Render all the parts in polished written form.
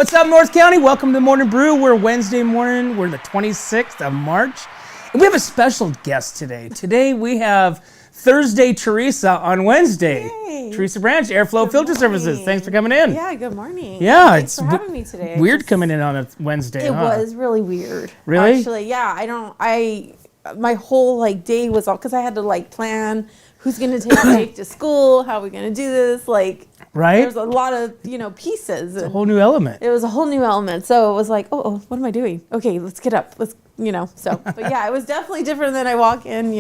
What's up, North County? Welcome to the Morning Brew. We're Wednesday morning. We're the 26th of March. And we have a special guest today. Today we have Thursday Teresa on Wednesday. Yay. Teresa Branch, Airflow Filter Services. Thanks for coming in. Yeah, good morning. Yeah, Thanks for having me today. Weird coming in on a Wednesday. It was really weird. Really? Actually, yeah. My whole day was all because I had to plan who's going to take Jake to school, how are we going to do this, right? There's a lot of pieces. It's a whole new element. It was a whole new element. So it was like, oh, what am I doing? Okay, let's get up. So, but yeah, it was definitely different than I walk in,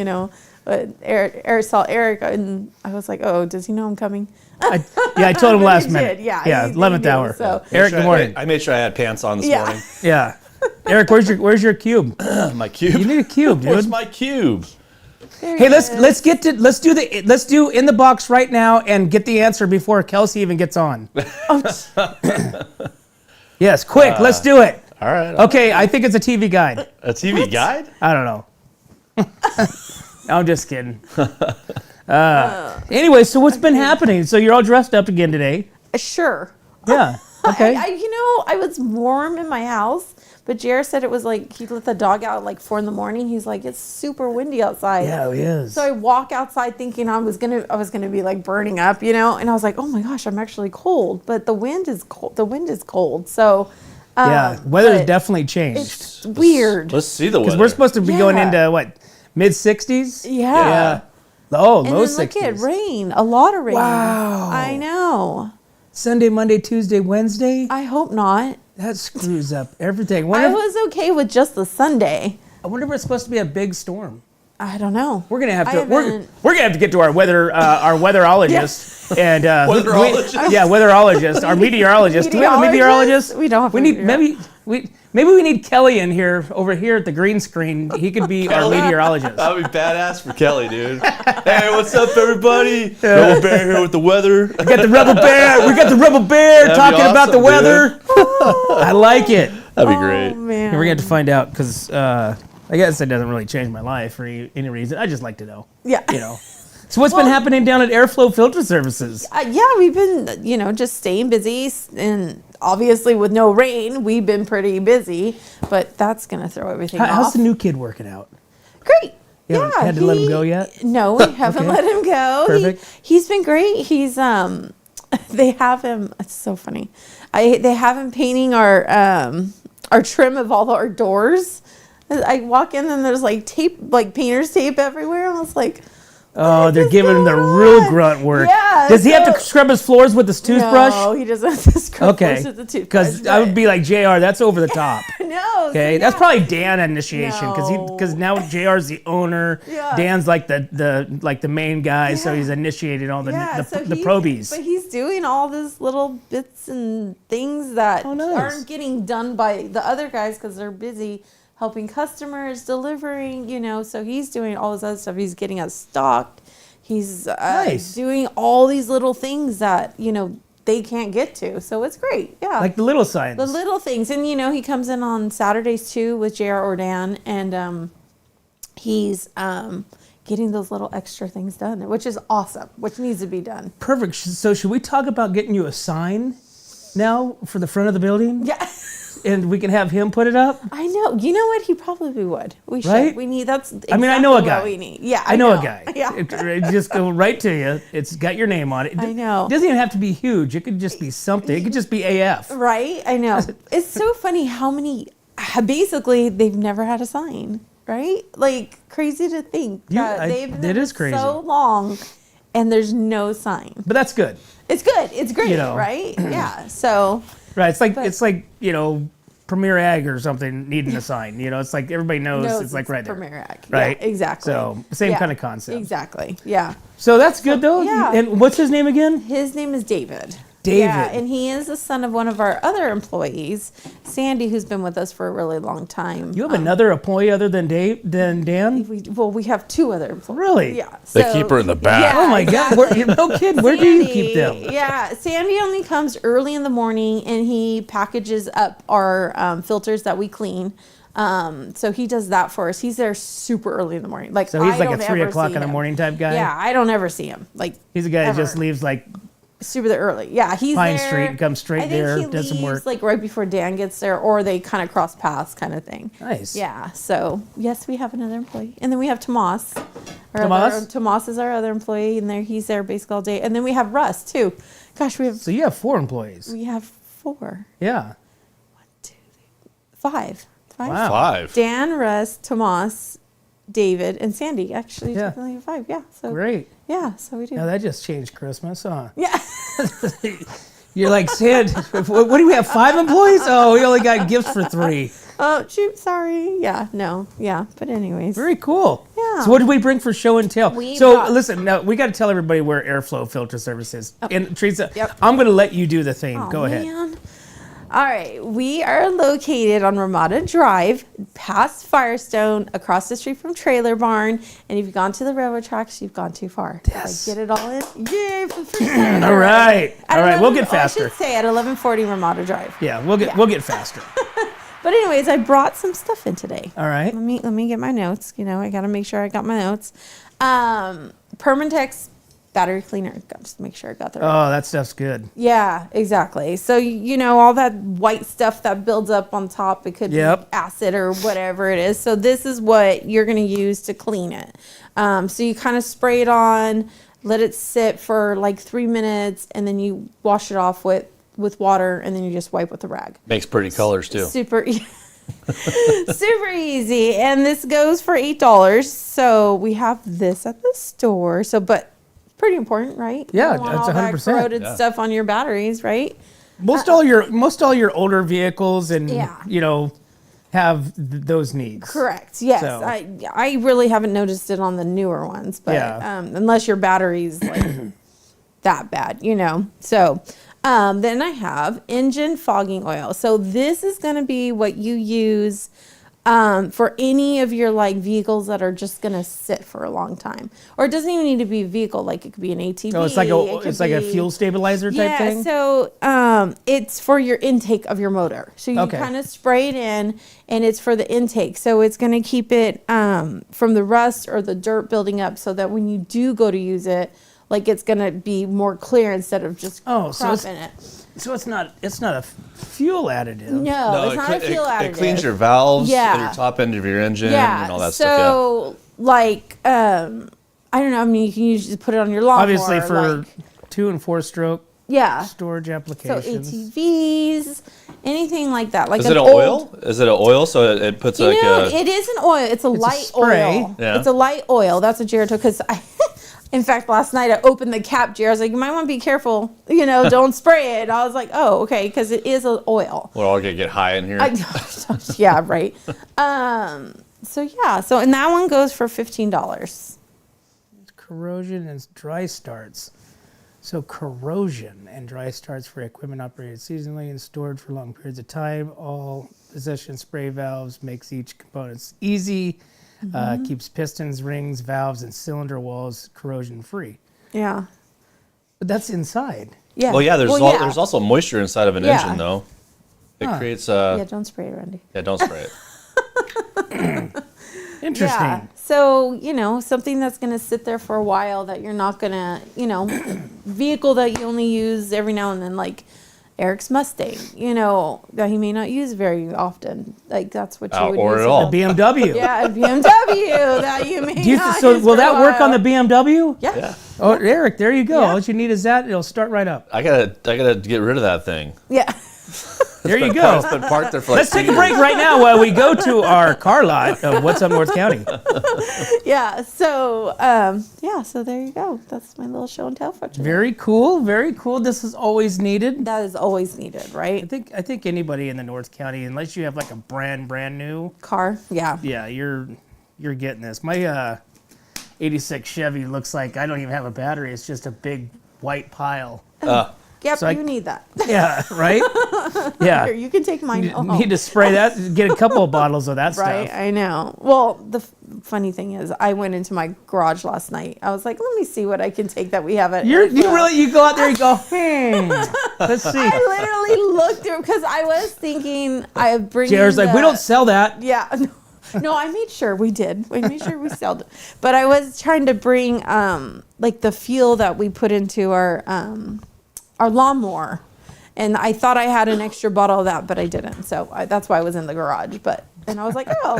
Eric saw Eric and I was like, oh, does he know I'm coming? I told him last minute. Yeah, 11th hour. So. Eric, good morning. I made sure I had pants on this morning. Yeah. Eric, where's your cube? My cube? You need a cube, dude. Where's my cube? Hey, let's do in the box right now and get the answer before Kelsey even gets on. Yes, quick, let's do it. All right. Okay, I think it's a TV guide. A TV guide? I don't know. I'm just kidding. Anyway, so what's been happening? So you're all dressed up again today. Sure. Yeah. Okay. I was warm in my house, but Jared said it was he let the dog out at 4 a.m. He's like, it's super windy outside. Yeah, it is. So I walk outside thinking I was gonna be burning up, and I was like, oh my gosh, I'm actually cold. But the wind is cold. The wind is cold. So yeah, weather's definitely changed. It's weird. Let's see the weather. Because we're supposed to be going into what, mid-60s? Yeah. Oh, and low then 60s. look at rain. A lot of rain. Wow. I know. Sunday, Monday, Tuesday, Wednesday. I hope not. That screws up everything. I was okay with just the Sunday. I wonder if it's supposed to be a big storm. I don't know. We're gonna have to. We're gonna have to get to our weatheorologist and weatherologist. Weatherologist. Our meteorologist. Do we have a meteorologist? We don't have. We need maybe we need Kelly in here over here at the green screen. He could be our meteorologist. That would be badass for Kelly, dude. Hey, what's up, everybody? Rebel Bear here with the weather. We got the Rebel Bear. We got the Rebel Bear talking awesome, about the weather. I like it. That'd be great. Oh, man. We're gonna have to find out because I guess it doesn't really change my life for any reason. I just like to know. Yeah. So what's been happening down at Airflow Filter Services? We've been, just staying busy, and obviously with no rain, we've been pretty busy. But that's gonna throw everything off. How's the new kid working out? Great. You haven't had to let him go yet? No, we haven't let him go. Perfect. He's been great. He's they have him. It's so funny. They have him painting our trim of all our doors. I walk in and there's tape, painter's tape everywhere. I was like, oh, they're giving him the real grunt work. Yeah. Does he have to scrub his floors with his toothbrush? No, he doesn't have to scrub floors with the toothbrush. Because I would be like, JR, that's over the top. No. Okay, that's probably Dan initiation because now JR's the owner. Yeah. Dan's the main guy, so he's initiated all the probies. But he's doing all these little bits and things that aren't getting done by the other guys because they're busy helping customers, delivering, so he's doing all this other stuff. He's getting us stocked. He's doing all these little things that, they can't get to. So it's great. Yeah. Like the little signs. The little things. And, he comes in on Saturdays too with JR or Dan, and he's getting those little extra things done, which is awesome, which needs to be done. Perfect. So should we talk about getting you a sign now for the front of the building? Yeah. And we can have him put it up? I know. You know what? He probably would. We should. Right? We need, that's exactly I mean, I know a guy. what we need. Yeah, I know a guy. Yeah. It just go right to you. It's got your name on it. I know. It doesn't even have to be huge. It could just be something. It could just be AF. Right? I know. It's so funny how many, basically, they've never had a sign, right? Crazy to think that they've been it is crazy. so long and there's no sign. But that's good. It's good. It's great, right? Yeah. So. Right. It's like Premier Ag or something needing a sign. It's like everybody knows it's right there. Premier Ag. Right? Yeah, exactly. So same kind of concept. Exactly. Yeah. So that's good though. Yeah. And what's his name again? His name is David. David. Yeah, and he is the son of one of our other employees, Sandy, who's been with us for a really long time. You have another employee other than Dan? We have two other employees. Really? Yeah. They keep her in the back. Oh my God! No kidding. Where do you keep them? Yeah, Sandy only comes early in the morning, and he packages up our filters that we clean. So he does that for us. He's there super early in the morning. So he's like a 3 o'clock in the morning type guy. Yeah, I don't ever see him. He's a guy that just leaves super early. Yeah, he's Pine there. Street, come straight there, he does some leaves, work. like right before Dan gets there, or they kind of cross paths, kind of thing. Nice. Yeah. So yes, we have another employee, and then we have Tomas. Tomas is our other employee, and he's there basically all day. And then we have Russ too. Gosh, So you have 4 employees. we have 4. Yeah. 1, 2, 3, 5. Wow. 5. Dan, Russ, Tomas, David, and Sandy. Actually, Yeah. technically 5. Yeah. So Great. yeah. So we do. Now that just changed Christmas, huh? Yeah. You're like, Sid, what do we have, 5 employees? Oh, we only got gifts for 3. Oh, shoot. Sorry. Yeah. No. Yeah. But anyways. Very cool. Yeah. So what did we bring for show and tell? We So brought- listen, now we got to tell everybody where Airflow Filter Service is. And Teresa, Yep. I'm going to let you do the thing. Oh, Go ahead. man. All right. We are located on Ramada Drive, past Firestone, across the street from Trailer Barn. And if you've gone to the railroad tracks, you've gone too far. Yes. Like, get it all in? Yay, for the first time. All right. At All right. We'll 11 get faster. I should say at 1140 Ramada Drive. Yeah, we'll get faster. But anyways, I brought some stuff in today. All right. Let me get my notes. You know, I got to make sure I got my notes. Permatex battery cleaner. Got to make sure I got that right. Oh, that stuff's good. Yeah, exactly. So, you know, all that white stuff that builds up on top, it could Yep. be acid or whatever it is. So this is what you're going to use to clean it. So you kind of spray it on, let it sit for like 3 minutes, and then you wash it off with water, and then you just wipe with a rag. Makes pretty colors too. Super super easy. And this goes for $8. So we have this at the store. So, but pretty important, right? Yeah, You don't want that's all that 100%. corroded Yeah. stuff on your batteries, right? Most all your older vehicles and Yeah. you know have those needs. Correct. Yes. So- I really haven't noticed it on the newer ones, but Yeah. unless your battery's like that bad, you know. So then I have engine fogging oil. So this is going to be what you use for any of your like vehicles that are just going to sit for a long time. Or it doesn't even need to be a vehicle. Like it could be an ATV. Oh, it's like a fuel stabilizer type thing. Yeah, so it's for your intake of your motor. So you Okay. kind of spray it in, and it's for the intake. So it's going to keep it from the rust or the dirt building up, so that when you do go to use it, like it's going to be more clear instead of just Oh, so crap in it. So it's not a fuel additive. No, it's not a fuel additive. It cleans your valves Yeah. and your top end of your engine Yeah. and all that stuff. So like I don't know. I mean, you can usually put it on your lawnmower. Obviously for like, 2 and 4 stroke yeah. storage So applications. ATVs, anything like that. Like Is it an old- oil? Is it an oil? So it puts like it is an oil. It's a light spray. oil. Yeah. It's a light oil. That's what Jared took. Because in fact, last night I opened the cap. Jared was like, "You might want to be careful. You know, don't spray it." And I was like, "Oh, okay," because it is an oil. we're all gonna get high in here. Yeah, right. So yeah. So and that one goes for $15. Corrosion and dry starts. So corrosion and dry starts for equipment operated seasonally and stored for long periods of time. All possession spray valves makes each component easy. Keeps pistons, rings, valves, and cylinder walls corrosion free. Yeah. But that's inside. Yeah. Well, yeah. There's yeah. there's also moisture inside of an Yeah. engine though. It Huh. creates Yeah. Don't spray it, Randy. yeah. Don't spray it. Interesting. Yeah. So, you know, something that's going to sit there for a while that you're not going to, you know, vehicle that you only use every now and then, like Eric's Mustang, you know, that he may not use very often. Like that's what you would or use. at all. BMW. Yeah, a BMW that you may Do you not so use will for a that work on the while. BMW? Yeah. Yeah. Oh, Eric, there you go. Yeah. All you need is that. It'll start right up. I gotta get rid of that thing. Yeah. There you go. It's been parked there for like Let's 2 take a break years. right now while we go to our car lot of What's Up North County. Yeah. So, so there you go. That's my little show and tell for today. Very cool. Very cool. This is always needed. That is always needed, right? I think anybody in the North County, unless you have like a brand new, Car. Yeah. yeah, you're getting this. My 86 Chevy looks like I don't even have a battery. It's just a big white pile. Yep. So you need that. Yeah, right? Yeah. Here, you can take mine. You home. need to spray that, get a couple of bottles of that Right, stuff. I know. Well, the funny thing is, I went into my garage last night. I was like, let me see what I can take that we have at. You Airflow. you go out there and go, let's see. I literally looked through because I was thinking I bring. Jared's like, we don't sell that. Yeah. No, I made sure we did. We made sure we sold it. But I was trying to bring like the fuel that we put into our our lawnmower. And I thought I had an extra bottle of that, but I didn't. So that's why I was in the garage. And I was like, oh,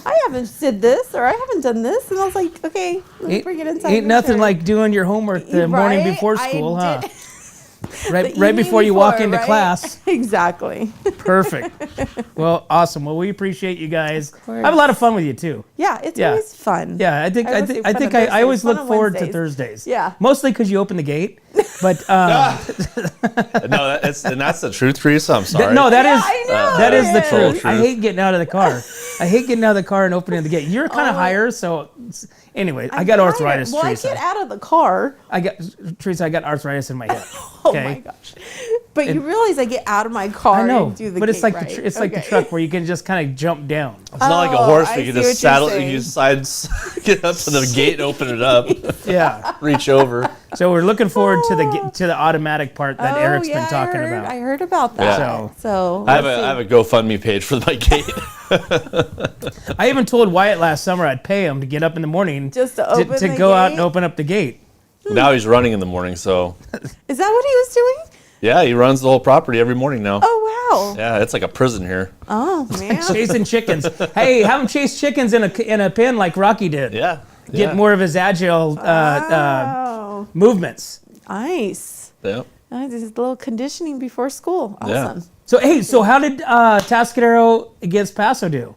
I haven't did this or I haven't done this. And I was like, okay, let me bring it inside. Ain't nothing like doing your homework the morning before school, huh? Right before you walk into class. Exactly. Perfect. Well, awesome. Well, we appreciate you guys. I have a lot of fun with you too. Yeah, it's always fun. Yeah, I always look forward to Thursdays. Yeah. Mostly because you open the gate. But No, that's the truth, Teresa. I'm sorry. That is the truth. Truth. I hate getting out of the car. I hate getting out of the car and opening the gate. You're kind of higher, so anyway, I got arthritis, Well, Teresa. I get out of the car. I got arthritis in my hip. Oh Okay? my gosh! But you realize I get out of my car. I know, and do the but it's gate, like right? it's like the truck where you can just kind of jump down. It's not like a horse I where you see can just saddle. what you're You decide get up to the gate and open it up. Yeah. Reach over. So we're looking forward to the automatic part that Eric's been talking about. I heard about that. Yeah. So I have a GoFundMe page for my gate. I even told Wyatt last summer I'd pay him to get up in the morning Just to open to the go out gate? and open up the gate. Now he's running in the morning, so Is that what he was doing? yeah, he runs the whole property every morning now. Oh wow! Yeah, it's like a prison here. Oh man! Chasing chickens. Hey, have him chase chickens in a pen like Rocky did. Yeah. Get more of his agile Wow. movements. Nice. Yeah. Just a little conditioning before school. Awesome. Yeah. So how did Atascadero against Paso do?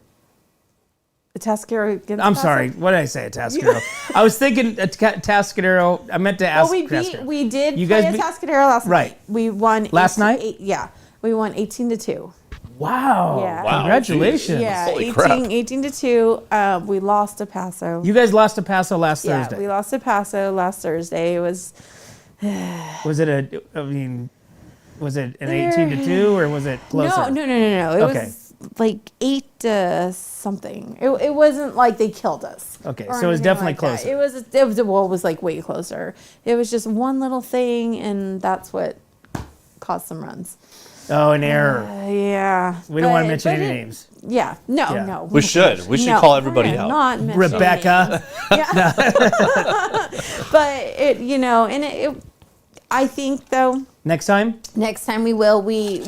Atascadero against I'm Paso? sorry. What did I say? Atascadero. I was thinking Atascadero. I meant to ask. We did You play guys Atascadero last Right. night. We won Last night? Yeah. We won 18-2. Wow. Yeah. Wow, Congratulations. Yeah, Holy crap. 18-2. We lost to Paso. You guys lost to Paso last Yeah, Thursday. we lost to Paso last Thursday. It was Was it was it an 18-2 or was it closer? No. It Okay. was like 8 to something. It wasn't like they killed us. Okay, or so it was anything definitely like that. closer. It was like way closer. It was just one little thing, and that's what caused some runs. Oh, an error. Yeah. We don't want to But- mention but any it- names. Yeah. No. Yeah. No. We should. We should No, call everybody we're out. Not mentioning Rebecca. names. Yeah. But I think though. Next time? Next time we will. We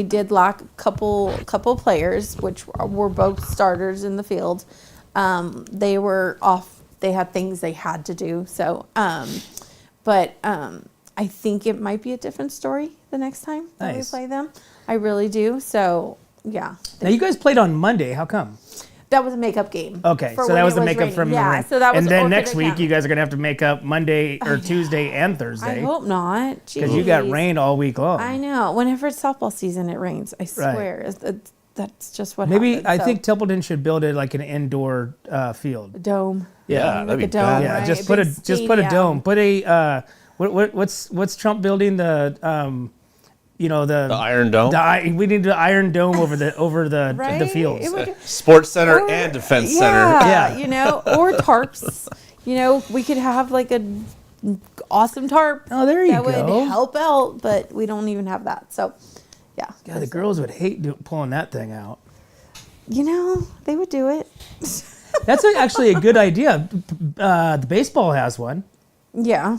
did lock a couple players, which were both starters in the field. They were off. They had things they had to do. So, I think it might be a different story the next time that we Nice. play them. I really do. So, yeah. Now, you guys played on Monday. How come? That was a makeup game. Okay, for so when that was it the makeup raining. from the yeah, rain. so that was and then Orchid next week, Academy. you guys are going to have to make up Monday or Tuesday and I Thursday. hope not. Because you got Jeez. rain all week long. I know. Whenever it's softball season, it rains. I swear. That's just what Maybe happens. I So, think Templeton should build it like an indoor field. dome. Yeah, Like that'd be a dome, bad. Yeah, right? just A put a big dome. stadium. Put a what's Trump building the The Iron Dome. we need the Iron Dome over the Right? fields. It would- Sports Center or- and Defense yeah, Center. Yeah. or tarps. We could have like a awesome tarp. Oh, there you that go. would help out, but we don't even have that. So, yeah. God, the girls would hate pulling that thing out. They would do it. That's actually a good idea. The baseball has one, Yeah.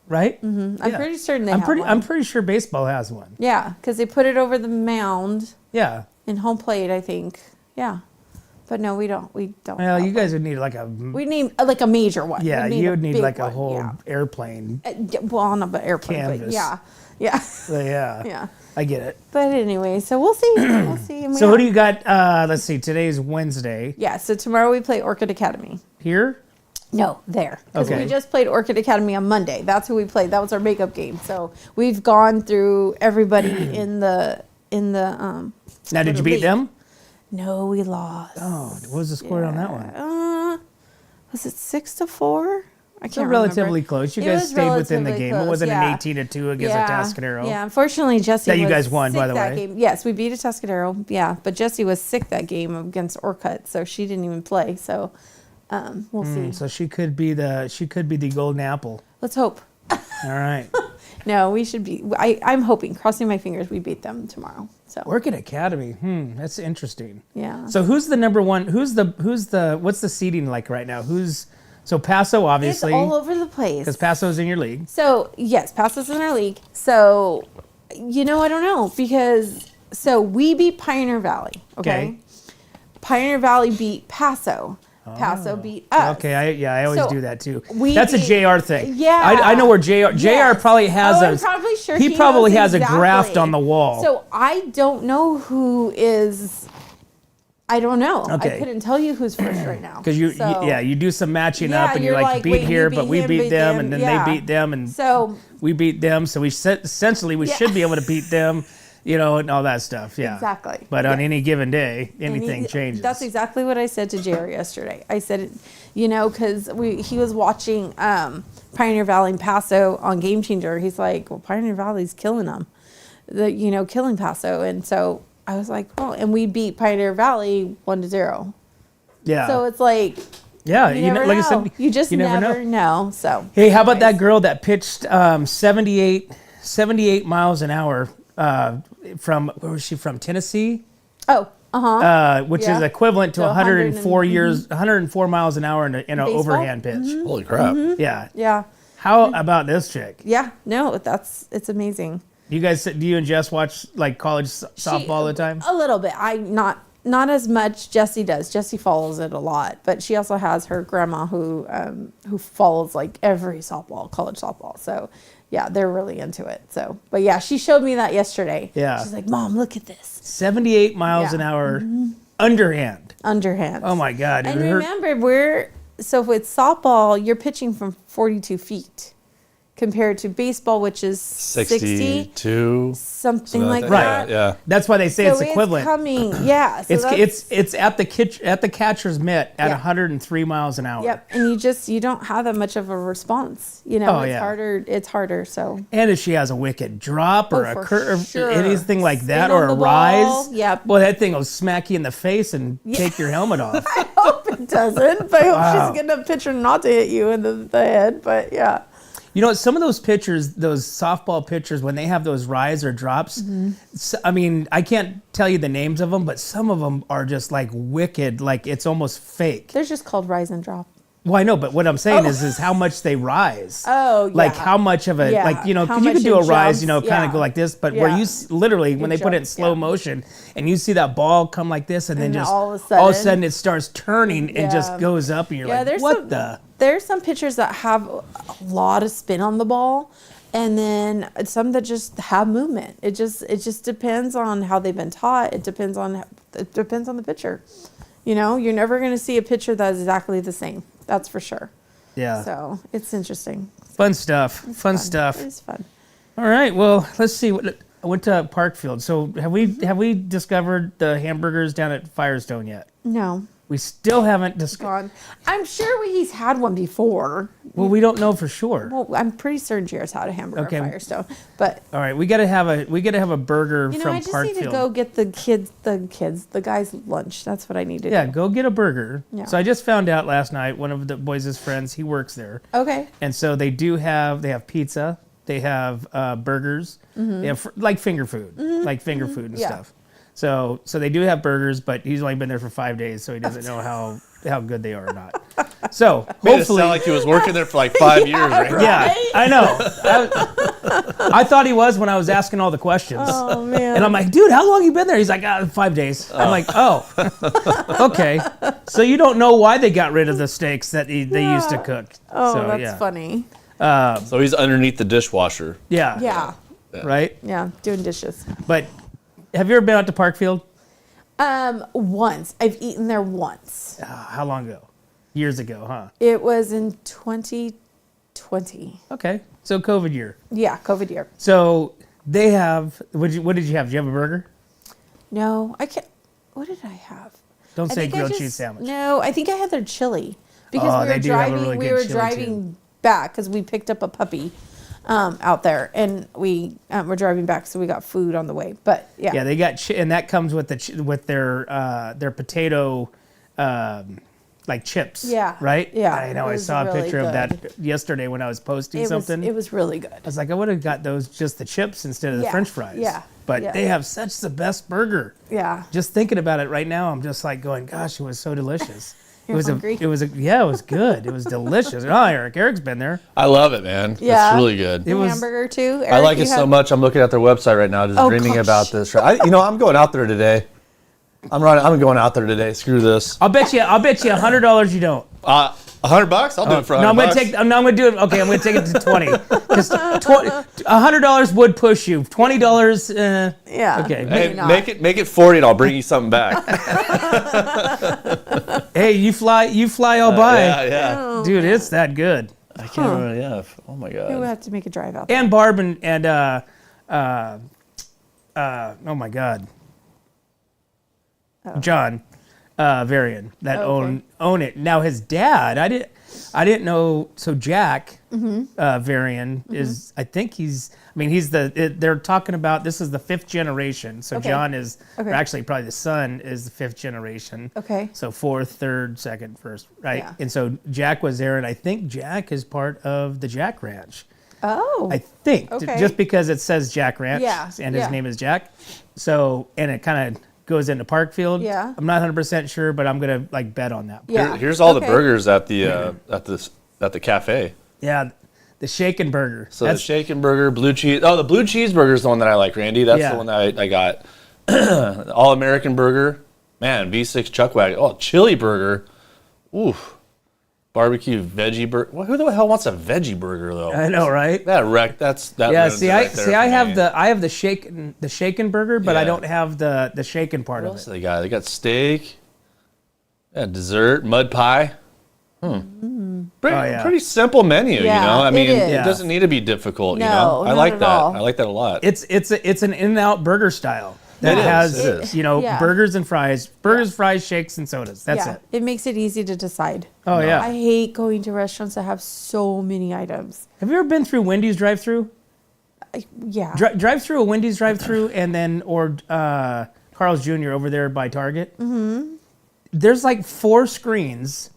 right? I'm Yeah. pretty certain they I'm have pretty. one. I'm pretty sure baseball has one. Yeah, because they put it over the mound Yeah. in home plate, I think. Yeah. But no, we don't. We don't. Well, have you guys one. would need like a. We need like a major one. Yeah, We'd you would need big like a one, whole yeah. airplane. Well, not an airplane, but Canvas. yeah. Yeah. So, yeah. Yeah. I get it. But anyway, so we'll see. We'll see. And we So who have- do you got? Let's see. Today's Wednesday. Yeah, so tomorrow we play Orchid Academy. Here. No, there. Because Okay. we just played Orchid Academy on Monday. That's who we played. That was our makeup game. So we've gone through everybody in the Now, did you little beat league. them? No, we lost. Oh, what was the score on that one? Was it 6-4? I So can't relatively remember. close. You It guys was stayed within the relatively game. It close, wasn't yeah. an 18-2 against Atascadero. Yeah, unfortunately, Jesse That you was guys won, by sick the that way. game. Yes, we beat Atascadero. Yeah, but Jesse was sick that game against Orcutt, so she didn't even play. So we'll see. So she could be the golden apple. Let's hope. All right. No, we should be. I'm hoping, crossing my fingers, we beat them tomorrow. So Orchid Academy. That's interesting. yeah. So who's the number one? What's the seeding like right now? Who's So Paso, obviously, It's all over the place. because Paso's in your league. So yes, Paso's in our league. So, I don't know because we beat Pioneer Valley. Okay. Pioneer Valley beat Paso. Paso beat us. Okay, I always do that too. we That's a beat- JR thing. Yeah. I know where JR Yes. probably has I'm a. probably sure he probably knows has a graft exactly. on the wall. So I don't know who is. I don't know. Okay. I couldn't tell you who's first right now. Because you do some matching up, and you're like beat wait, here, you but we him, beat them, and then yeah. they beat them, and So we beat them. So essentially we should be able to beat them, and all that stuff. Yeah, Exactly. But on Yes. any given day, anything changes. That's exactly what I said to Jerry yesterday. I said, because he was watching Pioneer Valley and Paso on Game Changer. He's like, well, Pioneer Valley's killing them, killing Paso, and so I was like, well, and we beat Pioneer Valley 1-0. Yeah. So it's like, yeah, you never like know. I said, You just never know. So Hey, how about that anyways. girl that pitched 78 miles an hour from, where was she from? Tennessee? Oh, Which is Yeah. equivalent to So 104 miles an hour in an Baseball? overhand pitch. Holy crap. Yeah. yeah, How about this chick? yeah. No, it's amazing. Do you and Jess watch like college softball all the time? A little bit. Not as much. Jessie does. Jessie follows it a lot, but she also has her grandma who follows like every college softball. So yeah, they're really into it. So, but yeah, she showed me that yesterday. Yeah. She's like, Mom, look at this 78 miles an Yeah. hour underhand. underhand. Oh my God. And It hurt. remember, with softball, you're pitching from 42 feet compared to baseball, which is 62. something like Right. that. Yeah. That's why they say it's equivalent. coming. Yeah. So It's at the catcher's mitt at Yeah. 103 miles an hour. Yep, and you don't have that much of a response. Oh, It's yeah. harder. It's harder. So And if she has a wicked drop or Oh, a for curve, sure. anything like that, Spin or on a the ball. rise, Yep. well, that thing will smack you in the face and take your helmet off. I hope it doesn't. But I hope Wow. she's gonna pitch her not to hit you in the head. But yeah, Some of those pitchers, those softball pitchers, when they have those rise or drops, I mean, I can't tell you the names of them, but some of them are just like wicked, like it's almost fake. they're just called rise and drop. Well, I know, but what I'm saying is how much they rise. Oh, Like yeah. how much of a, Yeah, like, how because you much could do it a rise, jumps, kind of yeah. go like this, but where Yeah. you literally, when It they put it in jumps, slow yeah. motion and you see that ball come like this and then And just all of a all of a sudden- sudden it starts turning and just Yeah. goes up and you're Yeah, like, there's what some, the? There's some pitchers that have a lot of spin on the ball, and then some that just have movement. It just depends on how they've been taught. It depends on the pitcher. You're never going to see a pitcher that's exactly the same. That's for sure. Yeah. So it's interesting. Fun stuff. Fun Fun. stuff. It's fun. All right. Well, let's see. I went to Parkfield. So have we discovered the hamburgers down at Firestone yet? No, We still haven't discovered. gone. I'm sure he's had one before. Well, we don't know for sure. Well, I'm pretty certain Jared's had a hamburger Okay. at Firestone, but All right, we gotta have a burger from I just Parkfield. need to go get the guys' lunch. That's what I need to Yeah, do. go get a burger. Yeah. So I just found out last night. One of the boys' friends, he works there, Okay. and so they have pizza. They have burgers. They have like finger food, and Yeah. stuff. So they do have burgers, but he's only been there for 5 days, so he doesn't know how good they are or not. So Made it hopefully, sound like he was working there for like 5 years, right? yeah, I know. I thought he was when I was asking all the questions. Oh man. And I'm like, dude, how long you been there? He's like, 5 days. I'm like, oh, okay. So you don't know why they got rid of the steaks that they used to cook. Oh, So, that's yeah. funny. So he's underneath the dishwasher. Yeah. Yeah. Right? Yeah. Doing dishes. But have you ever been out to Parkfield? Once. I've eaten there once. How long ago? Years ago, huh? It was in 2020. Okay. So COVID year. Yeah, COVID year. So they have, what did you have? Did you have a burger? No, I can't. What did I have? Don't I say think I grilled just- cheese sandwich. No, I think I had their chili because Oh, we they were do have a driving. really We good were chili, driving back because we picked up a puppy out there, and we were driving back, so we got food on the way. But yeah, Yeah, they got, and that comes with with their potato, like chips. Yeah, Right? yeah, I know. it I was saw a really picture of good. that yesterday when I was posting it something. was really good. I was like, I would have got those just the chips instead of the Yeah, French fries. yeah, But yeah. they have such the best burger. Yeah, Just thinking about it right now, I'm just like going, gosh, it was so delicious. hungry. It was good. It was delicious. Oh, Eric's been there. I love it, man. Yeah. It's really good. The hamburger too. I like it so much. I'm looking at their website right now, just dreaming about this. I'm going out there today. I'm going out there today. Screw this. I'll bet you $100 you don't. $100? I'll do it for $100. No, I'm gonna do it. Okay, I'm gonna take it to 20. Because $100 would push you. $20. Yeah. Okay. Hey, make it 40, and I'll bring you something back. Hey, you fly, I'll buy. Yeah. Dude, it's that good. I can't remember. Yeah. Oh my god. We'll have to make a drive out there. And Barb and oh my god, John Varian that own it. Now his dad, I didn't know. So Jack Varian is, I think they're talking about, this is the 5th generation. So John is, or actually probably the son is the 5th generation. Okay. So 4th, 3rd, 2nd, 1st, right? Yeah. And so Jack was there, and I think Jack is part of the Jack Ranch. Oh. I think, Okay. just because it says Jack Ranch and his Yeah. name is Jack. So, and it kind of goes into Parkfield. Yeah. I'm not 100% sure, but I'm going to bet on that. Yeah. Here's all the burgers at the cafe. Yeah. The Shaken Burger. So the shaken burger, blue cheese. Oh, the blue cheeseburger is the one that I like, Randy. That's the one that I got. All American burger. Man, V6 chuck wagon. Oh, chili burger. Oof. Barbecue veggie burger. Well, who the hell wants a veggie burger though? I know, right? That Yeah, I have the shaken burger, but I don't have the shaken part What of else it. they got? They got steak. Yeah, dessert, mud pie. Pretty simple menu, Yeah, you know. I mean, it it is. doesn't need to be difficult, you No, know. I not like at that. all. I like that a lot. It's an In-N-Out burger style that has It is. burgers and fries, fries, shakes, and sodas. That's it. It makes it easy to decide. Oh yeah. I hate going to restaurants that have so many items. Have you ever been through Wendy's drive-through? Yeah. Drive through a Wendy's drive-through, and then Carl's Jr. over there by Target. Mm-hmm. There's like 4 screens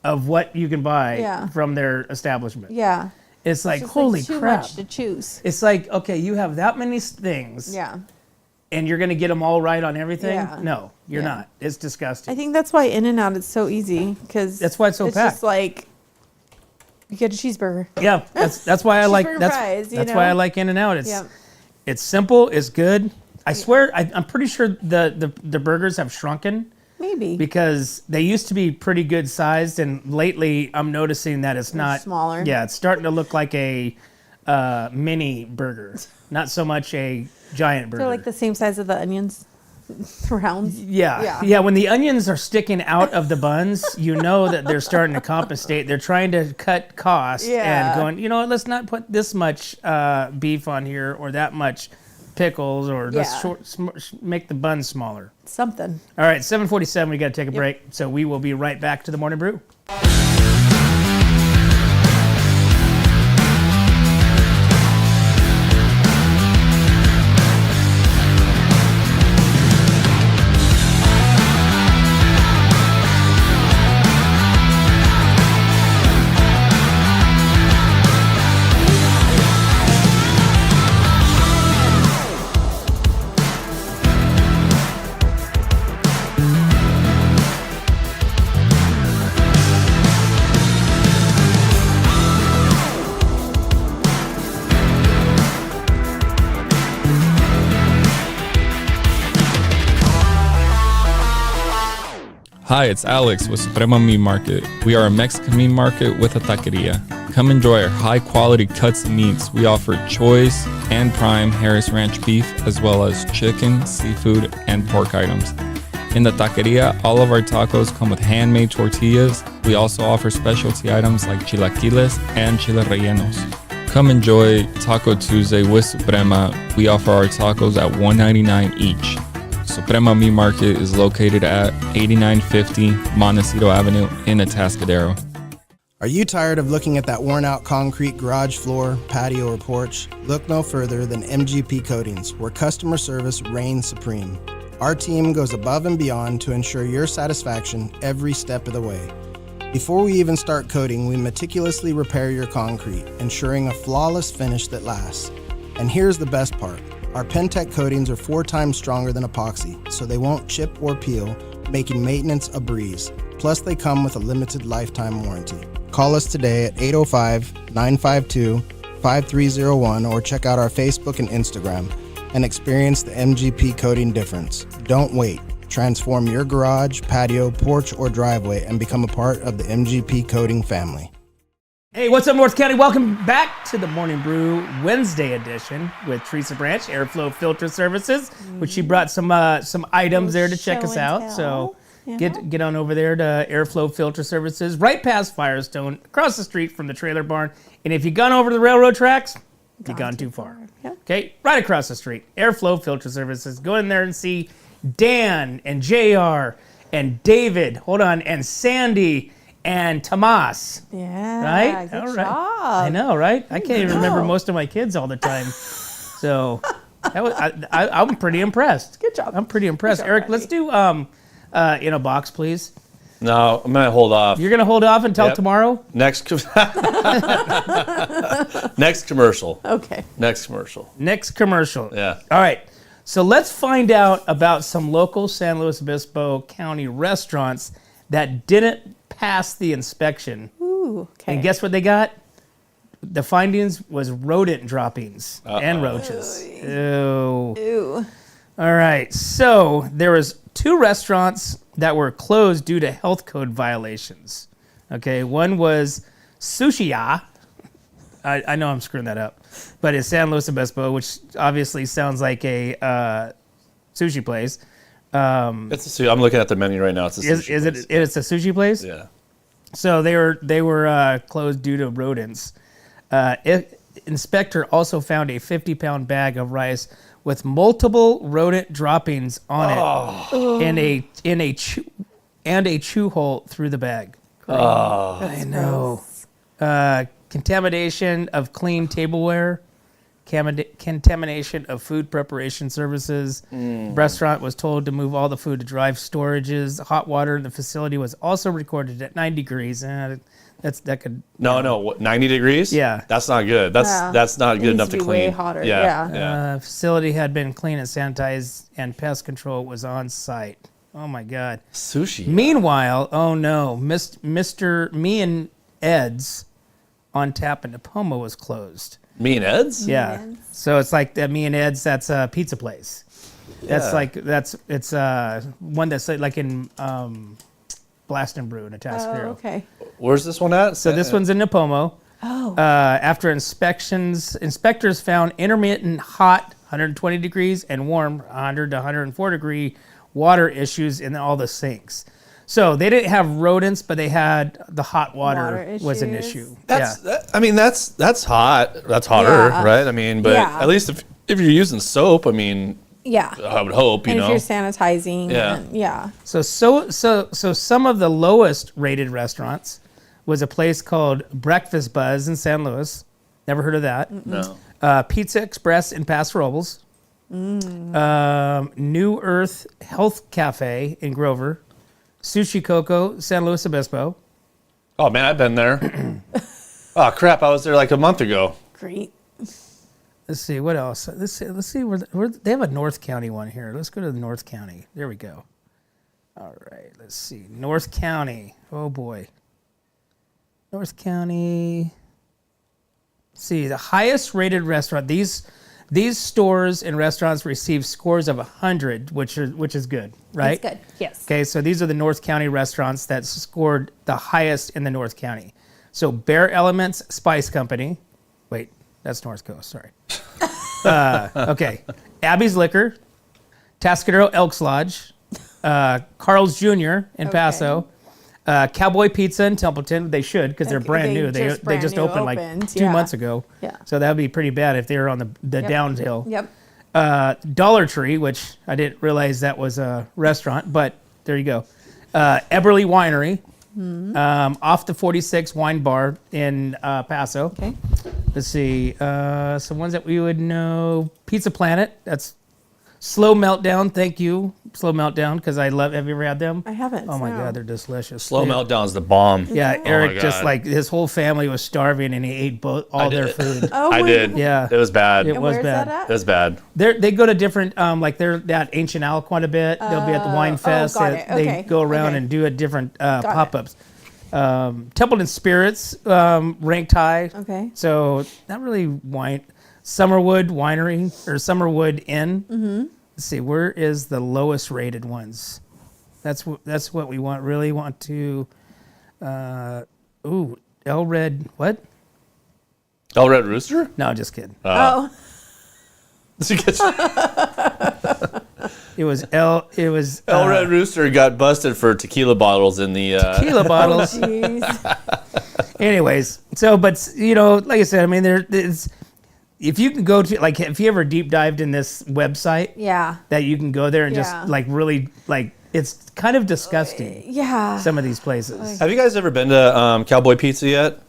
of what you can buy from their establishment. Yeah. It's like, Just holy too crap. much to choose. It's like, okay, you have that many things. Yeah. And you're going to get them all right on everything? Yeah. No, you're Yeah. not. It's disgusting. I think that's why In-N-Out is so easy, because That's why it's so it's packed. just like you get a cheeseburger. Yeah, that's why I like Cheeseburger fries, you that's know? why I like In-N-Out. Yeah. It's simple, it's good. I swear, I'm pretty sure the burgers have shrunken Maybe. because they used to be pretty good sized, and lately I'm noticing that it's not smaller. Yeah, it's starting to look like a mini burger, not so much a giant burger. They're like the same size of the onions, rounds. Yeah. When the onions are sticking out of the buns, you know that they're starting to compensate. They're trying to cut costs and going, you know what, let's not put this much beef on here or that much pickles, or let's make the buns smaller. Something. All right, 7:47, we got to take a break. So we will be right back to the Morning Brew. Hi, it's Alex with Suprema Meat Market. We are a Mexican meat market with a taqueria. Come enjoy our high-quality cuts and meats. We offer choice and prime Harris Ranch beef, as well as chicken, seafood, and pork items. In the taqueria, all of our tacos come with handmade tortillas. We also offer specialty items like chilaquiles and chile rellenos. Come enjoy Taco Tuesday with Suprema. We offer our tacos at $1.99 each. Suprema Meat Market is located at 8950 Montecito Avenue in Atascadero. Are you tired of looking at that worn-out concrete garage floor, patio, or porch? Look no further than MGP Coatings, where customer service reigns supreme. Our team goes above and beyond to ensure your satisfaction every step of the way. Before we even start coating, we meticulously repair your concrete, ensuring a flawless finish that lasts. And here's the best part. Our Pentec coatings are 4 times stronger than epoxy, so they won't chip or peel, making maintenance a breeze. Plus, they come with a limited lifetime warranty. Call us today at 805-952-5301 or check out our Facebook and Instagram and experience the MGP coating difference. Don't wait. Transform your garage, patio, porch, or driveway and become a part of the MGP coating family. Hey, what's up, North County? Welcome back to the Morning Brew Wednesday edition with Teresa Branch, Airflow Filter Services, which she brought some items there to check us out. So get on over there to Airflow Filter Services, right past Firestone, across the street from the trailer barn. And if you've gone over the railroad tracks, you've gone too far. Yep. Okay, right across the street, Airflow Filter Services. Go in there and see Dan and JR and David, and Sandy and Tomas. Yeah. Right? Good All right. job. I know, right? I can't even remember most of my kids all the time. So I'm pretty impressed. Good job. I'm pretty impressed. Good job, Eric, Randy. let's do in a box, please. No, I'm gonna hold off. You're gonna hold off until tomorrow? Next commercial. Okay. Next commercial. Next commercial. Yeah. All right. So let's find out about some local San Luis Obispo County restaurants that didn't pass the inspection. Ooh, okay. And guess what they got? The findings was rodent droppings and roaches. Ew. Ew. All right. So there was 2 restaurants that were closed due to health code violations. Okay. One was Sushiya. I know I'm screwing that up, but it's San Luis Obispo, which obviously sounds like a sushi place. I'm looking at the menu right now. It's a sushi Is place. it's a sushi place? Yeah. So they were closed due to rodents. Inspector also found a 50-pound bag of rice with multiple rodent droppings on it, and a chew hole through the bag. I know. Contamination of clean tableware. Contamination of food preparation services. Restaurant was told to move all the food to dry storages. Hot water in the facility was also recorded at 9 degrees. That could. No, 90 degrees? Yeah. That's not good. That's not good enough to clean. Way hotter. Yeah. Facility had been cleaned and sanitized, and pest control was on site. Oh my God. Sushi. Meanwhile, oh no, Mr. Me and Ed's on tap in Tacoma was closed. Me and Ed's? Yeah. So it's like that. Me and Ed's. That's a pizza place. That's it's one that's like in Blast and Brew in Atascadero. Oh, okay. Where's this one at? So this one's in Napomo. Oh. After inspectors found intermittent hot 120 degrees and warm 100 to 104 degree water issues in all the sinks. So they didn't have rodents, but they had the hot water was an issue. That's hot. That's hotter, right? I mean, but at least if you're using soap, I mean, I would hope, and know. if you're sanitizing. Yeah. So some of the lowest rated restaurants was a place called Breakfast Buzz in San Luis. Never heard of that. No. Pizza Express in Paso Robles. New Earth Health Cafe in Grover. Sushi Coco, San Luis Obispo. Oh man, I've been there. Oh crap, I was there like a month ago. Great. Let's see what else. Let's see where they have a North County one here. Let's go to the North County. There we go. All right, let's see North County. Oh boy, North County. Let's see the highest rated restaurant. These stores and restaurants receive scores of 100, which is good, right? That's good. Yes. Okay, so these are the North County restaurants that scored the highest in the North County. So Bear Elements Spice Company. Wait, that's North Coast, sorry. Okay. Abby's Liquor, Atascadero Elks Lodge, Carl's Jr. in Paso, Cowboy Pizza in Templeton. They should, because they're brand new. They just opened like 2 months ago. Yeah. So that would be pretty bad if they were on the downhill. Yep. Dollar Tree, which I didn't realize that was a restaurant, but there you go. Eberly Winery, off the 46 Wine Bar in Paso. Okay. Let's see. Some ones that we would know. Pizza Planet. That's Slow Meltdown, thank you. Slow Meltdown, because I love, have you ever had them? I haven't. Oh my no. God, they're delicious. Slow Meltdown's the bomb. Yeah, Oh Eric my just God. like, his whole family was starving and he ate all their food. Oh, I wait. did. Yeah. It was bad. It It was Where's bad. that was bad. They go to different, like they're at Ancient Owl quite a bit. They'll be at the Wine Fest. got it. They Okay. go around Okay. and do a different it. pop-ups. Templeton Spirits ranked high. Okay. So not really wine. Summerwood Winery or Summerwood Inn. Mm-hmm. Let's see, where is the lowest rated ones? That's what we want. Really want to. El Red. What? El Red Rooster? No, just kidding. Oh. It was El Red Rooster got busted for tequila bottles in the. tequila bottles. Jeez. Anyways, so but you know, like I said, I mean, it's if you can go to like if you ever deep dived in this website, Yeah. that you can go there and Yeah. just like really like it's kind of disgusting. Yeah. Some of these places. Have you guys ever been to Cowboy Pizza yet?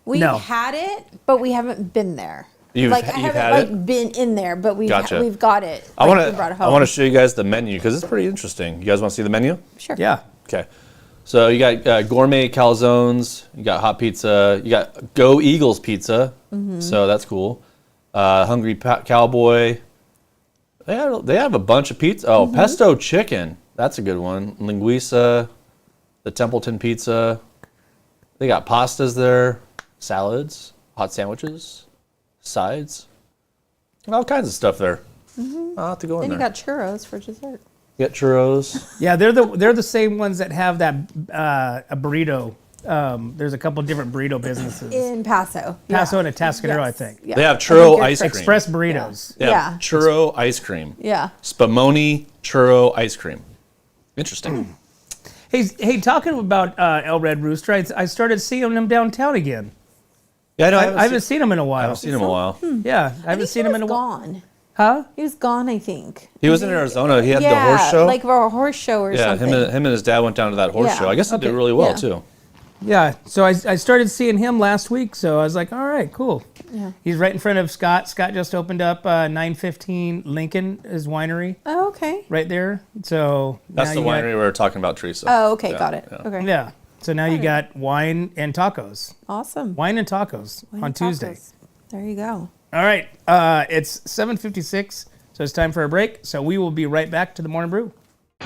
We've No. had it, but we haven't been there. You've I had haven't it? like been in there, but we've Gotcha. we've got it. I Like, want we brought it to. I home. want to show you guys the menu because it's pretty interesting. You guys want to see the menu? Sure. Yeah. Okay. So you got gourmet calzones. You got hot pizza. You got Go Eagles pizza. Mm-hmm. So that's cool. Hungry Cowboy. They have a bunch of pizza. Oh, Mm-hmm. pesto chicken. That's a good one. Linguiça. The Templeton pizza. They got pastas there. Salads. Hot sandwiches. Sides. All kinds of stuff there. I'll have to go in Then there. you got churros for dessert. Get churros. Yeah, they're the same ones that have that a burrito. There's a couple different burrito businesses. In Paso. Paso Yeah. and Atascadero, I Yes. think. Yeah. They have I think churro you're ice cream. correct. Express burritos. They have Yeah. churro ice cream. Yeah. Spumoni churro ice cream. Interesting. Hey, talking about El Red Rooster, I started seeing them downtown again. Yeah, I know. I haven't seen them in a I while. haven't seen him in a while. Yeah, I haven't seen them in a while. Gone. Huh? He was gone, I think. He was in Arizona. He had yeah, the horse show. like for a horse show or yeah, something. him and his dad went down to that horse Yeah. show. I guess he did Okay. really well Yeah. too. Yeah, so I started seeing him last week, so I was like, all right, cool. Yeah. He's right in front of Scott. Scott just opened up 915 Lincoln, his winery, Oh, okay. right there. So That's now the you got- winery we were talking about, Teresa. Oh, okay. Yeah, Got it. yeah. Okay. Yeah. So now you got wine and tacos. Awesome. Wine and tacos Wine on and Tuesday. tacos. There you go. All right. It's 7:56, so it's time for a break. So we will be right back to the Morning Brew.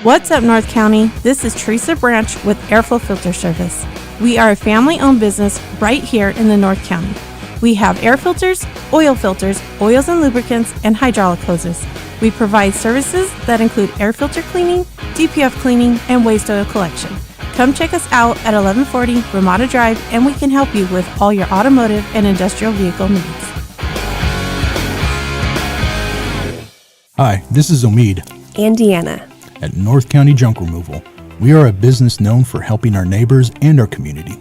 What's up, North County? This is Teresa Branch with Airflow Filter Service. We are a family-owned business right here in the North County. We have air filters, oils and lubricants, and hydraulic hoses. We provide services that include air filter cleaning, DPF cleaning, and waste oil collection. Come check us out at 1140 Ramada Drive, and we can help you with all your automotive and industrial vehicle needs. Hi, this is Omid and Deanna. at North County Junk Removal. We are a business known for helping our neighbors and our community.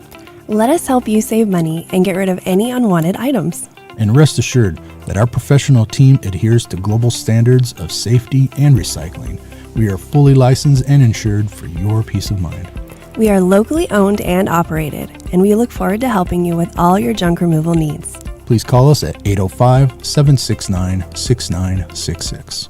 Let us help you save money and get rid of any unwanted items. And rest assured that our professional team adheres to global standards of safety and recycling. We are fully licensed and insured for your peace of mind. We are locally owned and operated, and we look forward to helping you with all your junk removal needs. Please call us at 805-769-6966.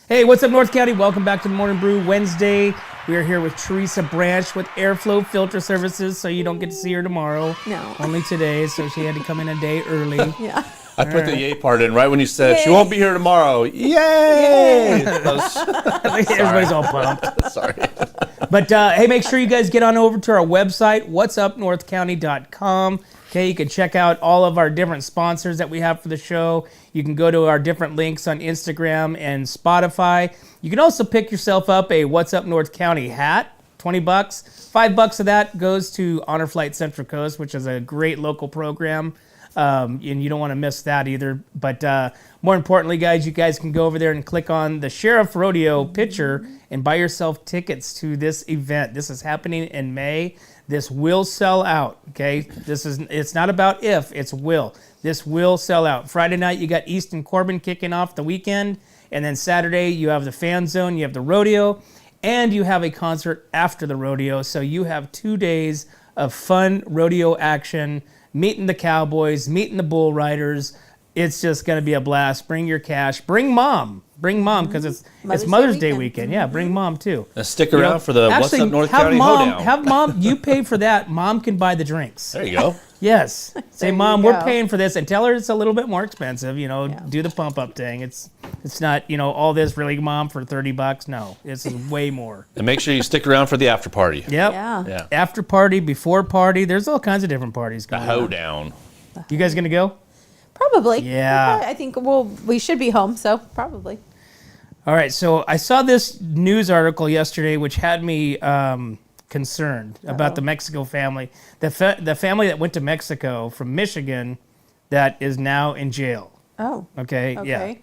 Hey, what's up, North County? Welcome back to the Morning Brew Wednesday. We are here with Teresa Branch with Airflow Filter Services, so you don't get to see her tomorrow. No. Only today, so she had to come in a day early. Yeah. I put the yay part in right when you said she won't be here tomorrow. Yay! Everybody's all pumped. Sorry. But hey, make sure you guys get on over to our website, whatsupnorthcounty.com. Okay, you can check out all of our different sponsors that we have for the show. You can go to our different links on Instagram and Spotify. You can also pick yourself up a What's Up North County hat, $20. $5 of that goes to Honor Flight Central Coast, which is a great local program. And you don't want to miss that either. But more importantly, guys, you guys can go over there and click on the Sheriff Rodeo picture and buy yourself tickets to this event. This is happening in May. This will sell out, okay? It's not about if, it's will. This will sell out. Friday night, you got Easton Corbin kicking off the weekend. And then Saturday, you have the fan zone, you have the rodeo, and you have a concert after the rodeo. So you have 2 days of fun rodeo action, meeting the cowboys, meeting the bull riders, it's just going to be a blast. Bring your cash. Bring mom. Bring mom because it's Mother's Day weekend. Yeah, bring mom too. And stick around for the actually, What's Up North have County mom, Hoedown. Have mom. You pay for that. Mom can buy the drinks. There you go. Yes. Say, There you Mom, we're go. paying for this, and tell her it's a little bit more expensive. Do the pump up thing. It's not all this really, Mom, for $30. No, it's way more. And make sure you stick around for the after party. Yep. Yeah. After party, before party. There's all kinds of different parties The going on. hoedown. You guys gonna go? Probably. Yeah. I think we should be home, so probably. All right, so I saw this news article yesterday, which had me concerned about the Mexico family, the family that went to Mexico from Michigan, that is now in jail. Oh. Okay. Okay. Yeah.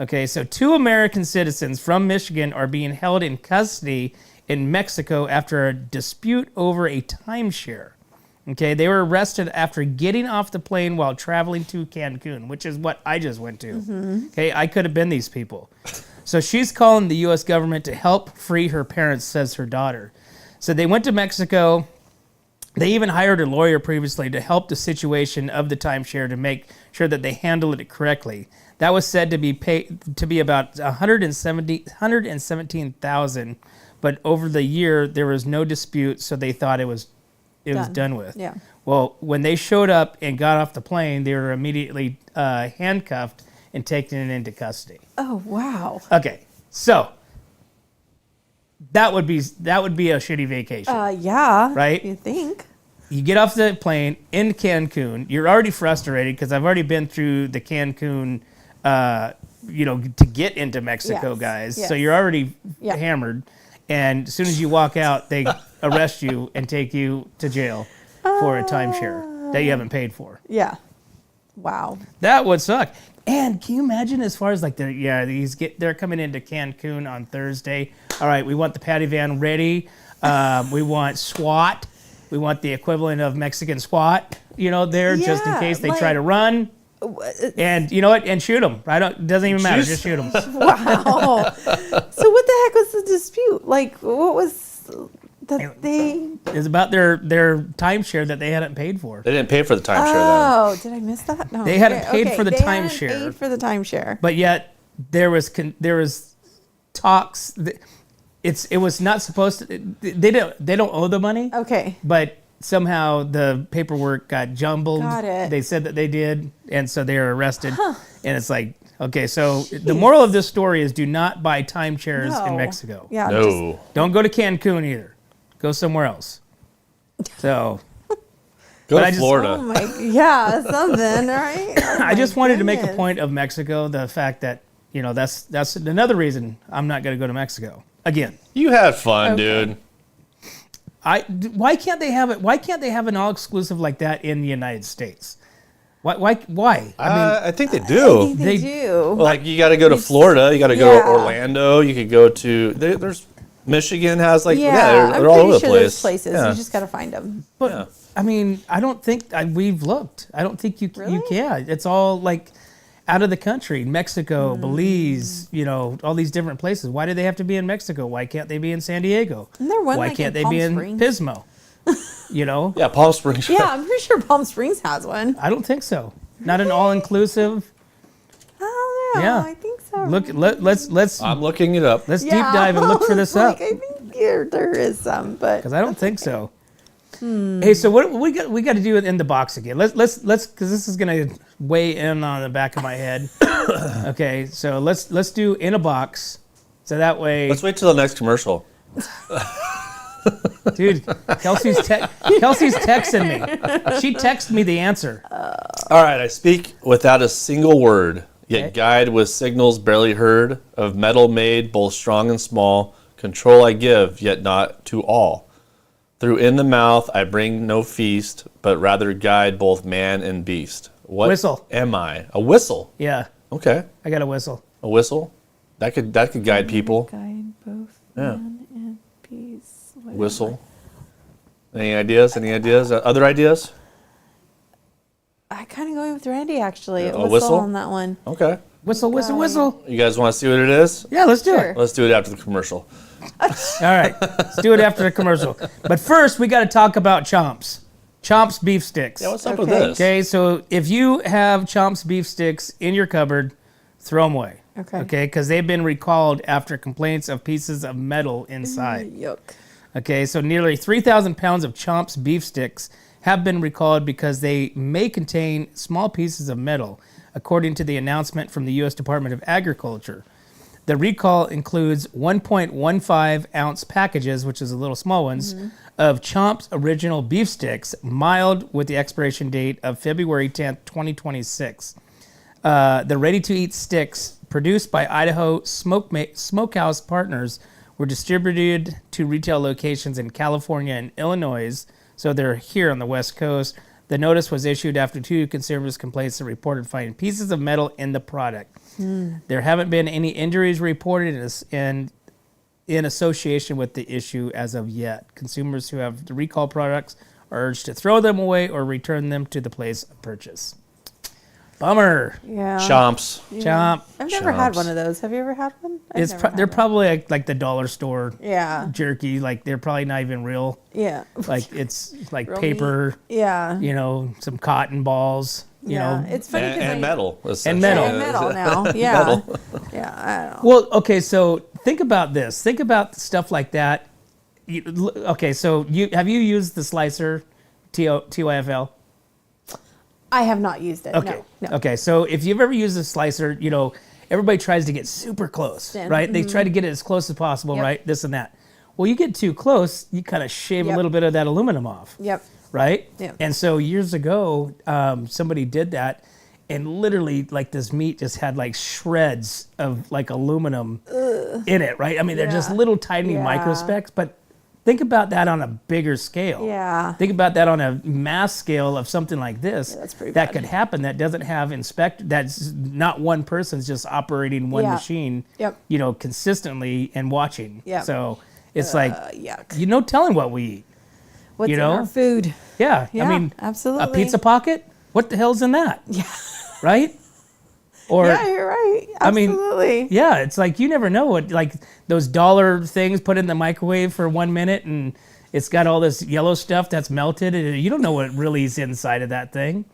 Okay. So 2 American citizens from Michigan are being held in custody in Mexico after a dispute over a timeshare. Okay, they were arrested after getting off the plane while traveling to Cancun, which is what I just went to. Okay, I could have been these people. So she's calling the U.S. government to help free her parents, says her daughter. So they went to Mexico. They even hired a lawyer previously to help the situation of the timeshare to make sure that they handled it correctly. That was said to be about $117,000, but over the year there was no dispute, so they thought it was done with. Yeah. Well, when they showed up and got off the plane, they were immediately handcuffed and taken into custody. Oh, wow. Okay, so that would be a shitty vacation. Yeah. Right? You think? You get off the plane in Cancun. You're already frustrated because I've already been through the Cancun, to get into Mexico, Yes, guys. yes. So you're already Yeah. hammered. And as soon as you walk out, they arrest you and take you to jail for a timeshare that you haven't paid for. Yeah. Wow. That would suck. And can you imagine as far as like they're coming into Cancun on Thursday. All right, we want the paddy van ready. We want SWAT. We want the equivalent of Mexican SWAT, there just in Yeah, case they try to run. And you know what? And shoot them. It doesn't even matter. Just shoot them. Wow. So what the heck was the dispute? Like, what was that they... It's about their timeshare that they hadn't paid for. They didn't pay for the timeshare Oh, did I miss that? No. They hadn't paid for the they hadn't timeshare. paid for the timeshare. But yet there was talks. It was not supposed to. They don't owe the money. Okay. But somehow the paperwork got jumbled. Got it. They said that they did, and so they were arrested. And it's like, okay, so the moral of this story is: do not buy timeshares in No. Mexico. Yeah. then. No. Don't go to Cancun either. Go somewhere else. So Go But to I just- Florida. Oh my, yeah, something, right? Oh I just wanted to make a goodness. point of Mexico, the fact that that's another reason I'm not going to go to Mexico again. You had fun, Okay. dude. Why can't they have it? Why can't they have an all exclusive like that in the United States? Why? I think they do. I think they do. Like you got to go to Florida, you got to go Yeah. to Orlando, you could go to there's Michigan has like I'm they're all pretty over the sure place. there's places. Yeah. You just got to find them. But Yeah. I mean, I don't think we've looked. I don't think you Really? can. It's all like out of the country, Mexico, Hmm. Belize, all these different places. Why do they have to be in Mexico? Why can't they be in San Diego? Isn't there one Why like can't in they be Palm in Springs? Pismo? Yeah, Palm Springs. Yeah, I'm pretty sure Palm Springs has one. I don't think so. Not an all inclusive. I don't know. Yeah. I think so. Let's I'm looking it up. deep dive and look for this up. I think there is some, but Because I don't think so. Hey, so what we got to do in the box again? Let's because this is gonna weigh in on the back of my head. Okay, so let's do in a box, so that way, Let's wait till the next commercial. dude. Kelsey's texting me. She texted me the answer. All right, I speak without a single word, yet Okay. guide with signals barely heard, of metal made both strong and small, control I give, yet not to all. Through in the mouth I bring no feast, but rather guide both man and beast. What Whistle. am I? A whistle. Yeah, Okay, I got a whistle. a whistle. That could guide people. guide both Yeah. man and peace. Whatever. Whistle. Any ideas? Any ideas? Other ideas? I kind of going with Randy actually. A A whistle? whistle on that one. Okay. Whistle, whistle, whistle. You guys want to see what it is? Yeah, let's do Sure. it. Let's do it after the commercial. All right, let's do it after the commercial. But first, we got to talk about Chomps. Chomps beef sticks. Yeah, what's up with this? Okay, so if you have Chomps beef sticks in your cupboard, throw them away. Okay, because they've been recalled after complaints of pieces of metal inside. Yuck. Okay, so nearly 3,000 pounds of Chomps beef sticks have been recalled because they may contain small pieces of metal, according to the announcement from the U.S. Department of Agriculture. The recall includes 1.15 ounce packages, which is the little small ones, of Chomps original beef sticks, mild with the expiration date of February 10th, 2026. The ready-to-eat sticks produced by Idaho Smokehouse Partners were distributed to retail locations in California and Illinois, so they're here on the West Coast. The notice was issued after 2 consumers' complaints that reported finding pieces of metal in the product. There haven't been any injuries reported in association with the issue as of yet. Consumers who have the recall products are urged to throw them away or return them to the place of purchase. Bummer. Yeah. Chomps. Chomp. I've never had Chomps. one of those. Have you ever had one? I've never had They're one. probably like the dollar store Yeah. jerky. Like they're probably not even real. Yeah. Like it's like Real paper. Yeah. You know, some cotton balls. You know, it's funny And metal. And metal. And metal now. Yeah. Metal. Yeah. I don't know. Well, okay, so think about this. Think about stuff like that. Okay, so have you used the slicer, TYFL? I have not used it. Okay. No. Okay, so if you've ever used a slicer, you know, everybody tries to get super close, right? They try to get it as close as possible, right? This and that. Well, you get too close, you kind of shave a little bit of that aluminum off. Yep. Right? Yep. And so years ago, somebody did that, and literally, like, this meat just had like shreds of like aluminum in it, right? I mean, they're just little tiny microspecks, but think about that on a bigger scale. Yeah. Think about that on a mass scale of something like this. That's pretty that bad. could happen. That doesn't have that's not one person's just operating one machine, you know, consistently and watching. Yep. So it's like, yuck. you know, telling what we eat. What's you in know? our food? Yeah. Yeah, I mean, absolutely. a pizza pocket? What the hell's in that? Yeah. Right? Or Yeah, you're right. Absolutely. I mean, yeah, it's like you never know what, like those dollar things put in the microwave for 1 minute and it's got all this yellow stuff that's melted and you don't know what really is inside of that thing.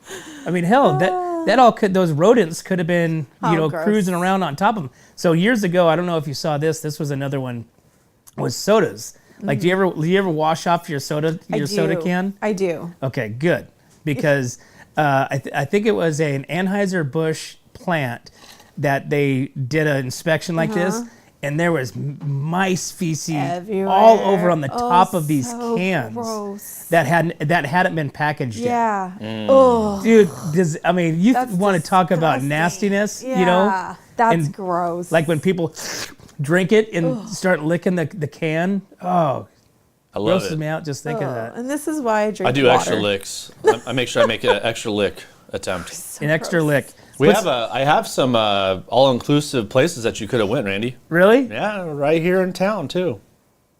I mean, hell, that all could, those rodents could have been, gross. cruising around on top of them. So years ago, I don't know if you saw this. This was another one, was sodas. Like, do you ever wash off your soda can? I do. Okay, good, because I think it was an Anheuser-Busch plant that they did an inspection like this, and there was mice feces Everywhere. all over on the top of these so cans gross. that hadn't been packaged yet. Yeah. Oh, Dude, you That's want to talk about disgusting. nastiness, yeah. you know? That's And, gross. Like when people drink it and start licking the can. Oh, I love grosses it. me out just thinking of that. And this is why I drink I do water. extra licks. I make sure I make an extra lick attempt. An extra lick. I have some all-inclusive places that you could have went, Randy. Really? Yeah, right here in town too.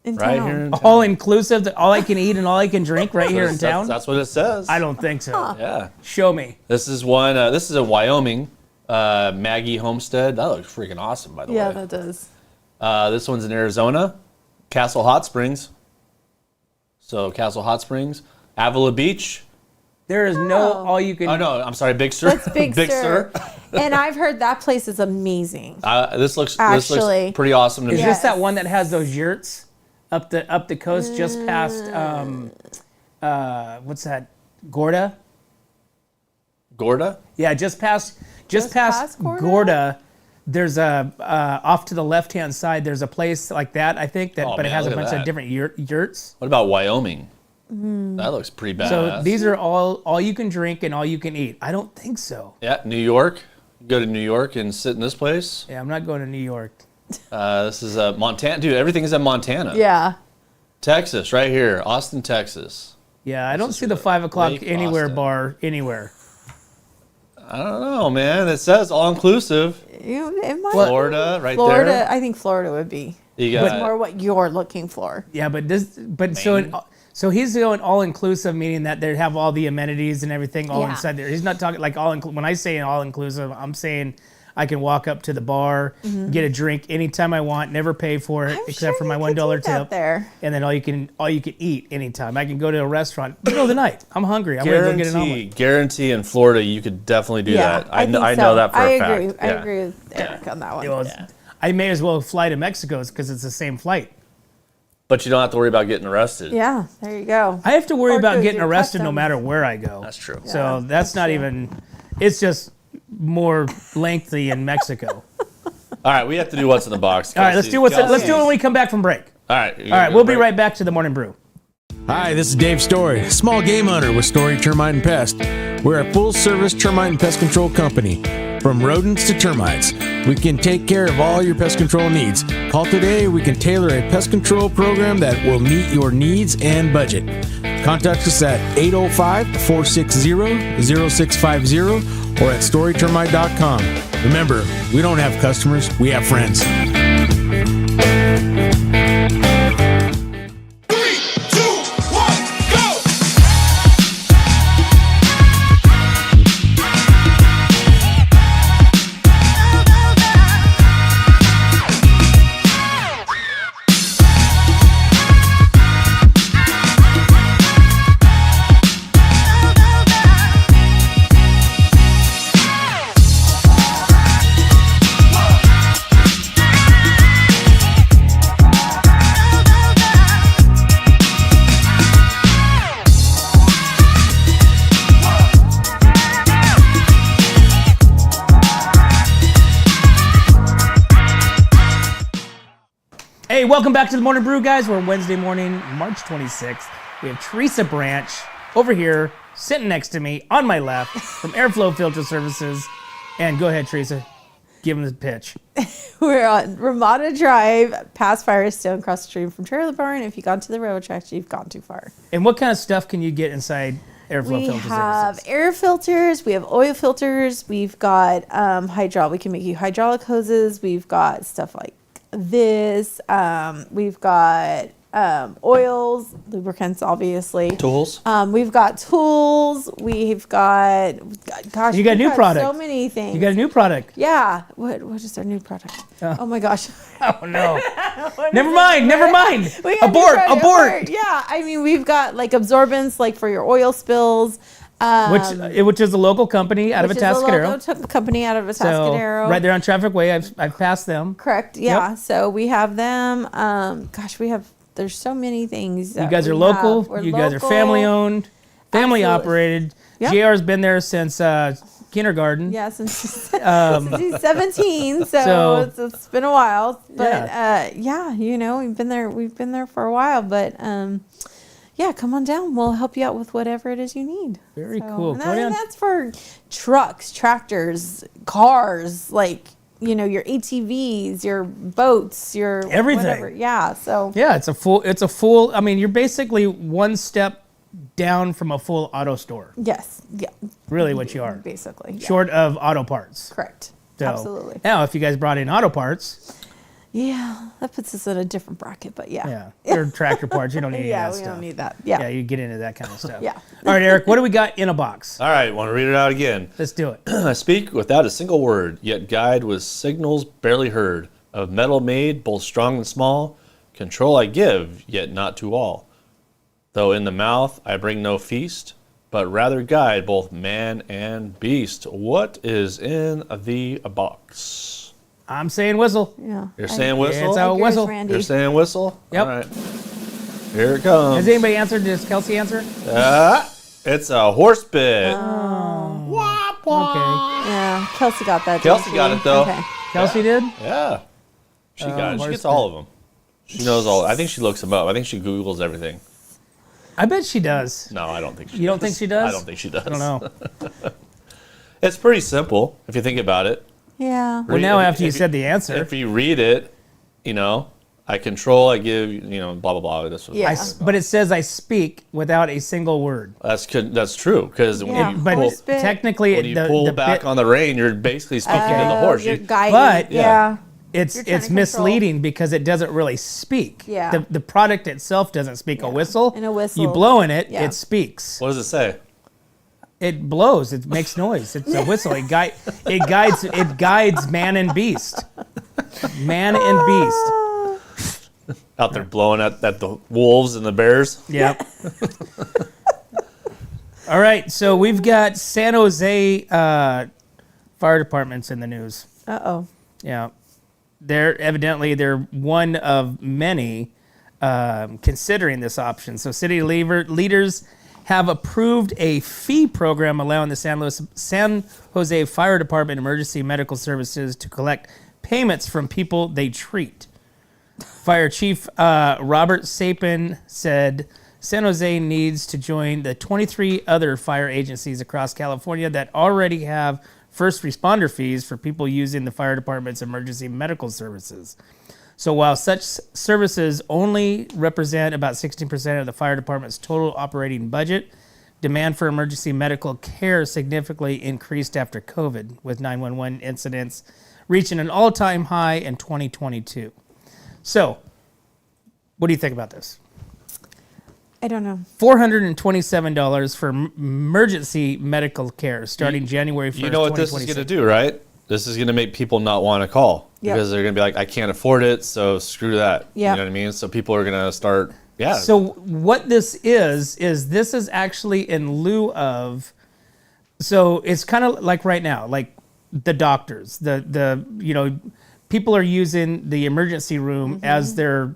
In Right town. here in town. All inclusive, all I can eat and all I can drink right here in town? That's what it says. I don't think so. Yeah. Show me. This is one. This is a Wyoming Maggie Homestead. That looks freaking awesome, by the Yeah, way. that does. This one's in Arizona, Castle Hot Springs. So Castle Hot Springs, Avila Beach. There is no all you can. Oh no, I'm sorry, Big Sur. That's Big Sur. And I've heard that place is amazing. This looks Actually. pretty awesome to Is me. this that one that has those yurts up the coast just past what's that? Gorda? Gorda? Yeah, just past past Gorda? Gorda. There's a off to the left hand side. There's a place like that, I think, Oh, but it man, has a look at bunch of that. different yurts. What about Wyoming? That looks pretty badass. So these are all you can drink and all you can eat. I don't think so. Yeah, New York. Go to New York and sit in this place. Yeah, I'm not going to New York. This is Montana. Dude, everything is in Montana. Yeah. Texas, right here. Austin, Texas. Yeah, I don't is see the 5 o'clock Lake anywhere Austin. bar anywhere. I don't know, man. It says all-inclusive. It might Florida, right Florida, there. I think Florida would be. You got More what you're looking for. Yeah, so he's going all inclusive, meaning that they have all the amenities and everything all Yeah. inside there. He's not talking like when I say all inclusive, I'm I can walk up to the bar, get a drink anytime I want, never pay for it except for my $1 tip. There. And then all you can eat anytime. I can go to a restaurant middle of the night. I'm hungry. I'm going to go get an omelet. Guarantee in Florida you could definitely do that. I think know that for a fact. I agree with Eric on that one. Well, I may as well fly to Mexico because it's the same flight. But you don't have to worry about getting arrested. Yeah, there you go. I have to worry Or about goes getting your arrested no customs. matter where I go. That's true. So that's not even, it's just more lengthy in Mexico. All right, we have to do what's in the box. All right, let's do it when we come back from break. All right. All right, we'll be right back to the Morning Brew. Hi, this is Dave Story, small game hunter with Story Termite and Pest. We're a full-service termite and pest control company. From rodents to termites, we can take care of all your pest control needs. Call today, we can tailor a pest control program that will meet your needs and budget. Contact us at 805-460-0650 or at storytermite.com. Remember, we don't have customers, we have friends. Hey, welcome back to the Morning Brew, guys. We're Wednesday morning, March 26th. We have Teresa Branch over here, sitting next to me, on my left, from Airflow Filter Services. And go ahead, Teresa. Give them the pitch. We're on Ramada Drive, past Firestone, across the street from Trailer Barn. If you've gone to the railroad tracks, you've gone too far. And what kind of stuff can you get inside Airflow Filter Services? We have air filters, we have oil filters, we've got hydraulic. We can make you hydraulic hoses. We've got stuff like this. We've got oils, lubricants, obviously. Tools. We've got tools. We've got, gosh, You got a new product. So many things. You got a new product. Yeah. What is our new product? Oh my gosh. Oh, no. Never mind. We got Abort. Yeah. I mean, we've got like absorbents, like for your oil spills. Which is a local company out of Atascadero. Which is a local company out of Atascadero. So, right there on Traffic Way. I've passed them. Correct. Yeah. Yep. So we have them. There's so many things. You guys are local. You guys are family owned, family operated. Yep. JR's been there since kindergarten. Yeah, since he's 17, so it's been a while. But we've been there for a while. But come on down. We'll help you out with whatever it is you need. Very cool. And that's for trucks, tractors, cars, like your ATVs, your boats, your everything. Whatever. Yeah. So it's a full. I mean, you're basically one step down from a full auto store. Yes. Yeah. Really, what you are basically. Yeah. Short of auto parts. Correct. So, absolutely. Now, if you guys brought in auto parts. Yeah, that puts us in a different bracket, but yeah. Yeah, or tractor parts. You don't need any of that stuff. Yeah, we don't need that. Yeah. Yeah, you get into that kind of stuff. Yeah. All right, Eric, what do we got in a box? All right, want to read it out again? Let's do it. I speak without a single word, yet guide with signals barely heard. Of metal made, both strong and small, control I give, yet not to all. Though in the mouth I bring no feast, but rather guide both man and beast. What is in the box? I'm saying whistle. Yeah. You're saying whistle? It's a whistle. You're saying whistle? Yep. All right. Here it comes. Has anybody answered? Does Kelsey answer? It's a horse bit. Okay. Yeah, Kelsey got that. Kelsey got it, though. Okay. Kelsey did? Yeah. She got it. She gets all of them. She knows all. I think she looks them up. I think she Googles everything. I bet she does. No, I don't think she does. You don't think she does? I don't think she does. I don't know. It's pretty simple if you think about it. Yeah. Well, now after you said the answer. If you read it, I control, I give, blah, blah, blah. That's what but it says I speak without a single word. That's true, because when you technically, pull back on the rein, you're basically speaking to the horse. You're guiding. But it's misleading because it doesn't really speak. Yeah. The product itself doesn't speak. A whistle, And a whistle. you blow in it, it speaks. What does it say? It blows. It makes noise. It's a whistle. It guides man and beast. Man and beast. Out there blowing at the wolves and the bears. Yep. All right, so we've got San Jose fire departments in the news. Uh-oh. Yeah. They're one of many considering this option. So city leaders have approved a fee program allowing the San Jose Fire Department Emergency Medical Services to collect payments from people they treat. Fire Chief Robert Sapin said San Jose needs to join the 23 other fire agencies across California that already have first responder fees for people using the fire department's emergency medical services. So while such services only represent about 16% of the fire department's total operating budget, demand for emergency medical care significantly increased after COVID, with 911 incidents reaching an all-time high in 2022. So, what do you think about this? I don't know. $427 for emergency medical care starting January 1st, You know what this is going to do, right? This is going to make people not want to call because they're going to be like, I can't afford it, so screw that. Yeah. You know what I mean? So people are going to start, So what this is this is actually in lieu of, so it's kind of like right now, like the doctors, people are using the emergency room as their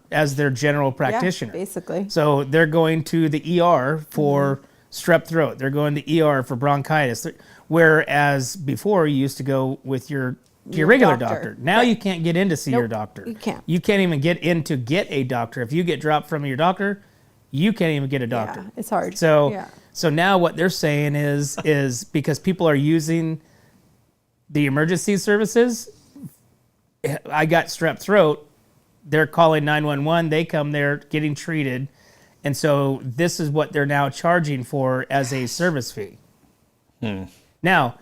general practitioner. Yeah, basically. So they're going to the ER for strep throat. They're going to the ER for bronchitis. Whereas before you used to go with your regular doctor. Now you can't get in to see your doctor. You can't. You can't even get in to get a doctor. If you get dropped from your doctor, you can't even get a doctor. Yeah, it's hard. So now what they're saying is because people are using the emergency services, I got strep throat, they're calling 911, they come there getting treated, and so this is what they're now charging for as a service fee. Now,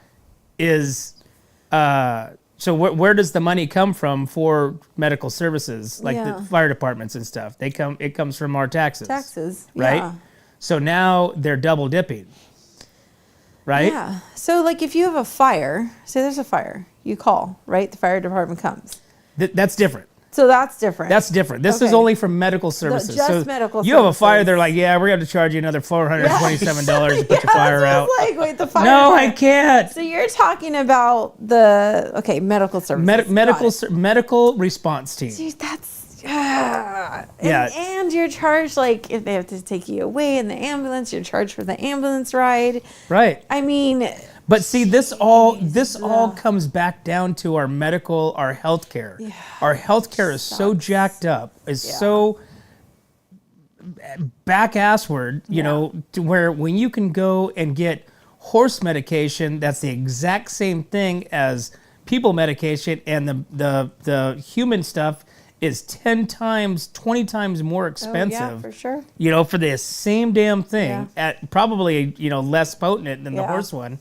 so where does the money come from for medical services, like the fire departments and stuff? It comes from our taxes. Taxes, right? Yeah. So now they're double dipping, right? Yeah. So like if you have a fire, say there's a fire, you call, right? The fire department comes. That's different. So that's different. That's different. This is only for medical services. Just medical you have a services. fire, they're like, yeah, we're going to charge you another $427 to put your fire out. Like, wait, the fire. No, I can't. So you're talking about the medical services. Medical response team. Dude, that's and you're charged, like if they have to take you away in the ambulance, you're charged for the ambulance ride. Right. I mean, but see, this all comes back down to our healthcare. Yeah. Our healthcare is so jacked up, so back-assward, you know, to where when you can go and get horse medication, that's the exact same thing as people medication, and the human stuff is 10 times, 20 times more expensive. Oh, yeah, for sure. You know, for the same damn thing at probably, less potent than the horse one.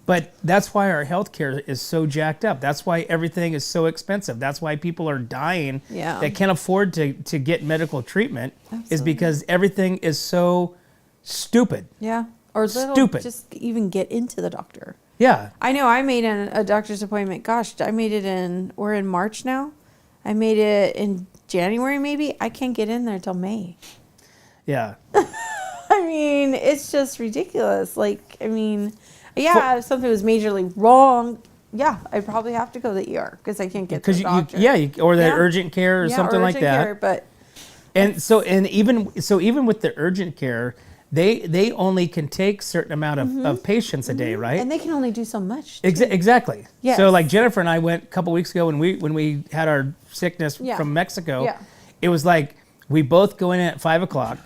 But that's why our healthcare is so jacked up. That's why everything is so expensive. That's why people are dying that can't afford to get medical treatment. Is because everything is so stupid. Yeah. Or stupid. Just even get into the doctor. Yeah. I know I made a doctor's appointment. Gosh, I made it we're in March now. I made it in January maybe. I can't get in there till May. Yeah. I mean, it's just ridiculous. Like, I mean, if something was majorly wrong, I'd probably have to go to the ER because I can't get to the doctor. Or the urgent care or something like that. But even with the urgent care, they only can take certain amount of patients a day, right? And they can only do so much. Exactly. Yes. So like Jennifer and I went a couple weeks ago when we had our sickness from Mexico. Yeah. It was like we both go in at 5:00,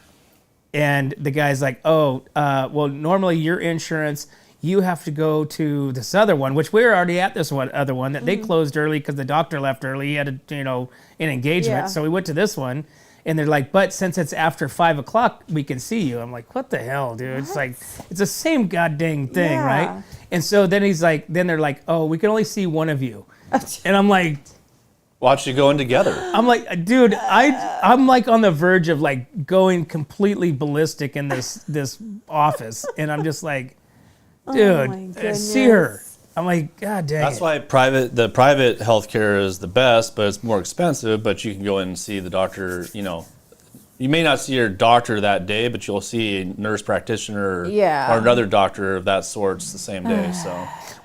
and the guy's like, well, normally your insurance, you have to go to this other one, which we were already at this other one that they closed early because the doctor left early. He had an engagement. Yeah. So we went to this one, and they're like, but since it's after 5:00, we can see you. I'm like, what the hell, dude? What? It's like, it's the same goddamn thing, right? And so then they're like, oh, we can only see one of you. And I'm like, watch you going together. I'm like, dude, I'm like on the verge of like going completely ballistic in this office. And I'm just like, dude, see her. I'm like, God dang. That's why the private healthcare is the best, but it's more expensive. But you can go in and see the doctor. You know, you may not see your doctor that day, but you'll see a nurse practitioner or another doctor of that sorts the same day. So,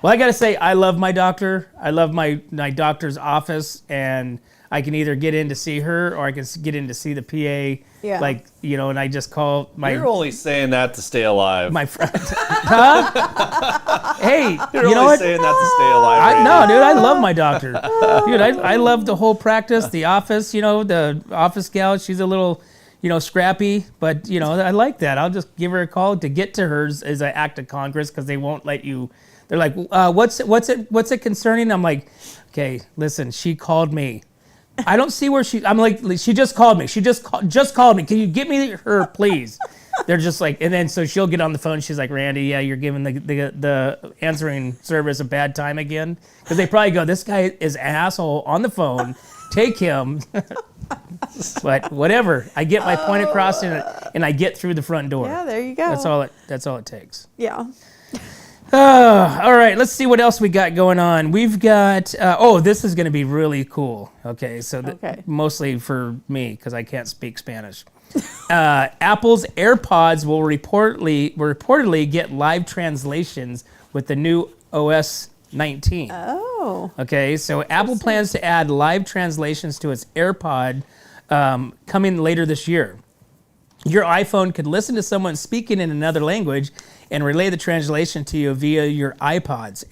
well, I got to say, I love my doctor. I love my doctor's office, and I can either get in to see her or I can get in to see the PA. Yeah. Like, you know, and I just call my... You're only saying that to stay alive. My friend. Huh? Hey, You're you know only what? saying that to stay alive. No, dude, I love my doctor. Dude, I love the whole practice, the office, you know, the office gal. She's a little, you know, scrappy, but, you know, I like that. I'll just give her a call. To get to hers is an act of Congress because they won't let you... They're like, what's it concerning? I'm like, okay, listen, she called me. I don't see where I'm like, she just called me. She just called me. Can you get me her, please? They're just like, and then so she'll get on the phone. She's like, Randy, yeah, you're giving the answering service a bad time again. Because they probably go, this guy is an asshole on the phone. Take him. But whatever. I get my point across and I get through the front door. Yeah, there you go. That's all it takes. Yeah. All right, let's see what else we got going on. We've got, this is going to be really cool. Okay, so mostly for me because I can't speak Spanish. Apple's AirPods will reportedly get live translations with the new OS 19. Oh. Okay, so Apple plans to add live translations to its AirPod coming later this year. Your iPhone could listen to someone speaking in another language and relay the translation to you via your AirPods.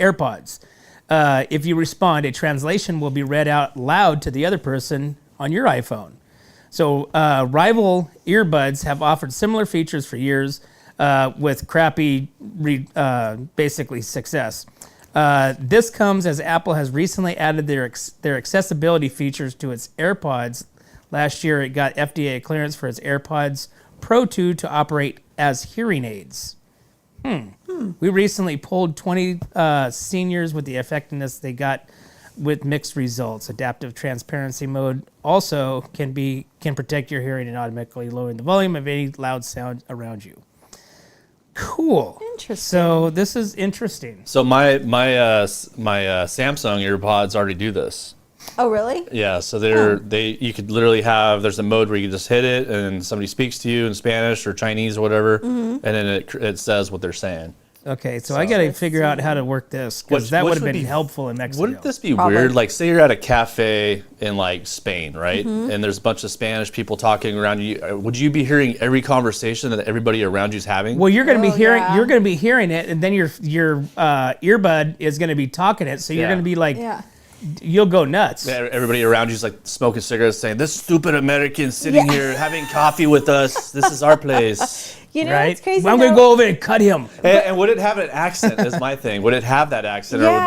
If you respond, a translation will be read out loud to the other person on your iPhone. So rival earbuds have offered similar features for years with crappy, basically, success. This comes as Apple has recently added their accessibility features to its AirPods. Last year, it got FDA clearance for its AirPods Pro 2 to operate as hearing aids. We recently polled 20 seniors with the effectiveness they got with mixed results. Adaptive transparency mode also can protect your hearing and automatically lowering the volume of any loud sound around you. Cool. Interesting. So this is interesting. So my Samsung AirPods already do this. Oh, really? Yeah, so you could literally there's a mode where you can just hit it and somebody speaks to you in Spanish or Chinese or whatever, and then it says what they're saying. Okay, so I got to figure out how to work this because that would have been helpful in Mexico. Wouldn't this be weird? Like, say you're at a cafe in like Spain, right? And there's a bunch of Spanish people talking around you. Would you be hearing every conversation that everybody around you's having? Well, you're going to be hearing. You're going to be hearing it, and then your earbud is going to be talking it. So you're going to be like. Yeah. You'll go nuts. Everybody around you's like smoking cigarettes, saying, "This stupid American sitting here having coffee with us. This is our place." You know, right? It's crazy. I'm gonna go over and cut him. And would it have an accent? Is my thing. Would it have that accent, or would it be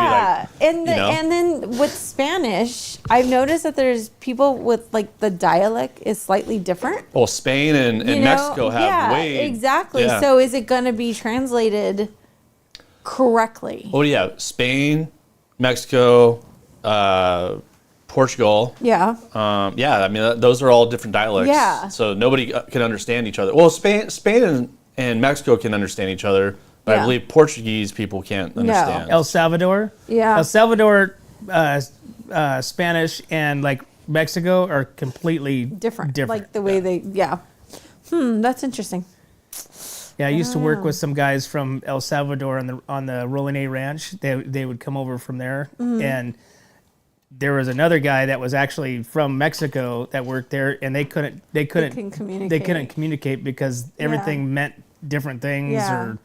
like? And then with Spanish, I've noticed that there's people with like the dialect is slightly different. Well, Spain and Mexico have way exactly. Yeah. So is it gonna be translated correctly? Oh yeah, Spain, Mexico. Portugal. Yeah. I mean, those are all different dialects. Yeah. So nobody can understand each other. Well, Spain and Mexico can understand each other, but I believe Portuguese people can't understand. El Salvador. Yeah. El Salvador, Spanish and like Mexico are completely different. Like the way they. That's interesting. Yeah, I used to work with some guys from El Salvador on the Rolling A Ranch. They would come over from there, and there was another guy that was actually from Mexico that worked there, and they couldn't communicate because everything meant different things, or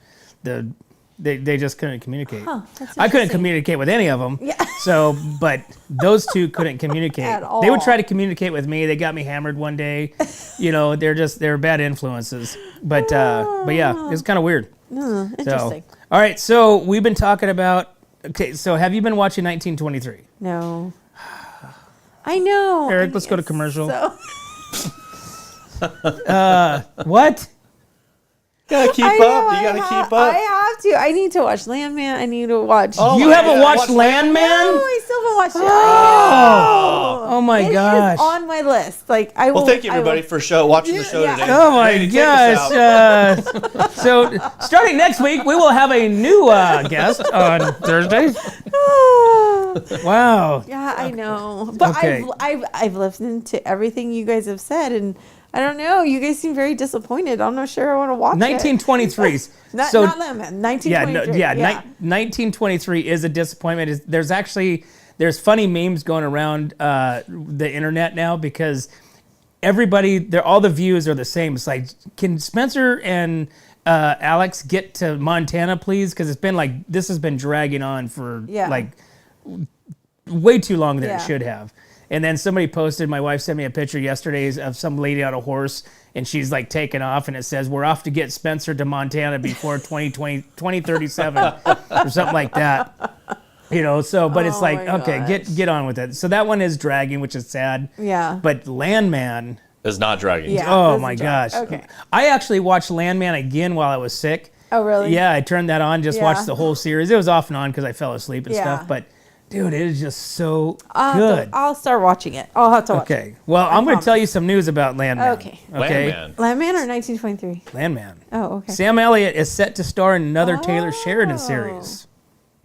they just couldn't communicate. I couldn't communicate with any of them. Yeah. So, but those two couldn't communicate at all. They would try to communicate with me. They got me hammered one day. You know, they're bad influences. But yeah, it's kind of weird. Interesting. So, all right, so we've been talking about. Okay, so have you been watching 1923? No. I know. Eric, let's go to commercial. What? gotta keep up. You gotta keep up. I have to. I need to watch Landman. I need to watch. Oh You my haven't God. watched Landman? No, I still haven't watched it. Oh my It gosh. is on my list. Like I will. Well, thank you everybody for watching the show Yeah. today. Oh my Randy, take us out. gosh. So starting next week, we will have a new guest on Thursdays. Wow. Yeah, I know. But Okay. I've listened to everything you guys have said, and I don't know. You guys seem very disappointed. I'm not sure I want to watch 1923. it. Not Landman. 1923. Yeah, 1923 is a disappointment. There's funny memes going around the internet now because all the views are the same. It's like, can Spencer and Alex get to Montana, please? Because this has been dragging on for way too long than it should have. And then somebody posted, my wife sent me a picture yesterday of some lady on a horse, and she's like taking off, and it says, we're off to get Spencer to Montana before 2037 or something like that. But it's like, okay, get on with it. So that one is dragging, which is sad. Yeah. But Landman Is not dragging. Yeah. Oh doesn't my drag. gosh. Okay. I actually watched Landman again while I was sick. Oh, really? Yeah, I turned that on, just watched the whole series. It was off and on because I fell asleep and Yeah. stuff. But, dude, it is just so good. I'll start watching it. I'll have to watch it. Okay. Well, I'm going to tell you some news about Landman. Okay. Landman. Landman or 1923? Landman. Oh, okay. Sam Elliott is set to star in another Taylor Sheridan series.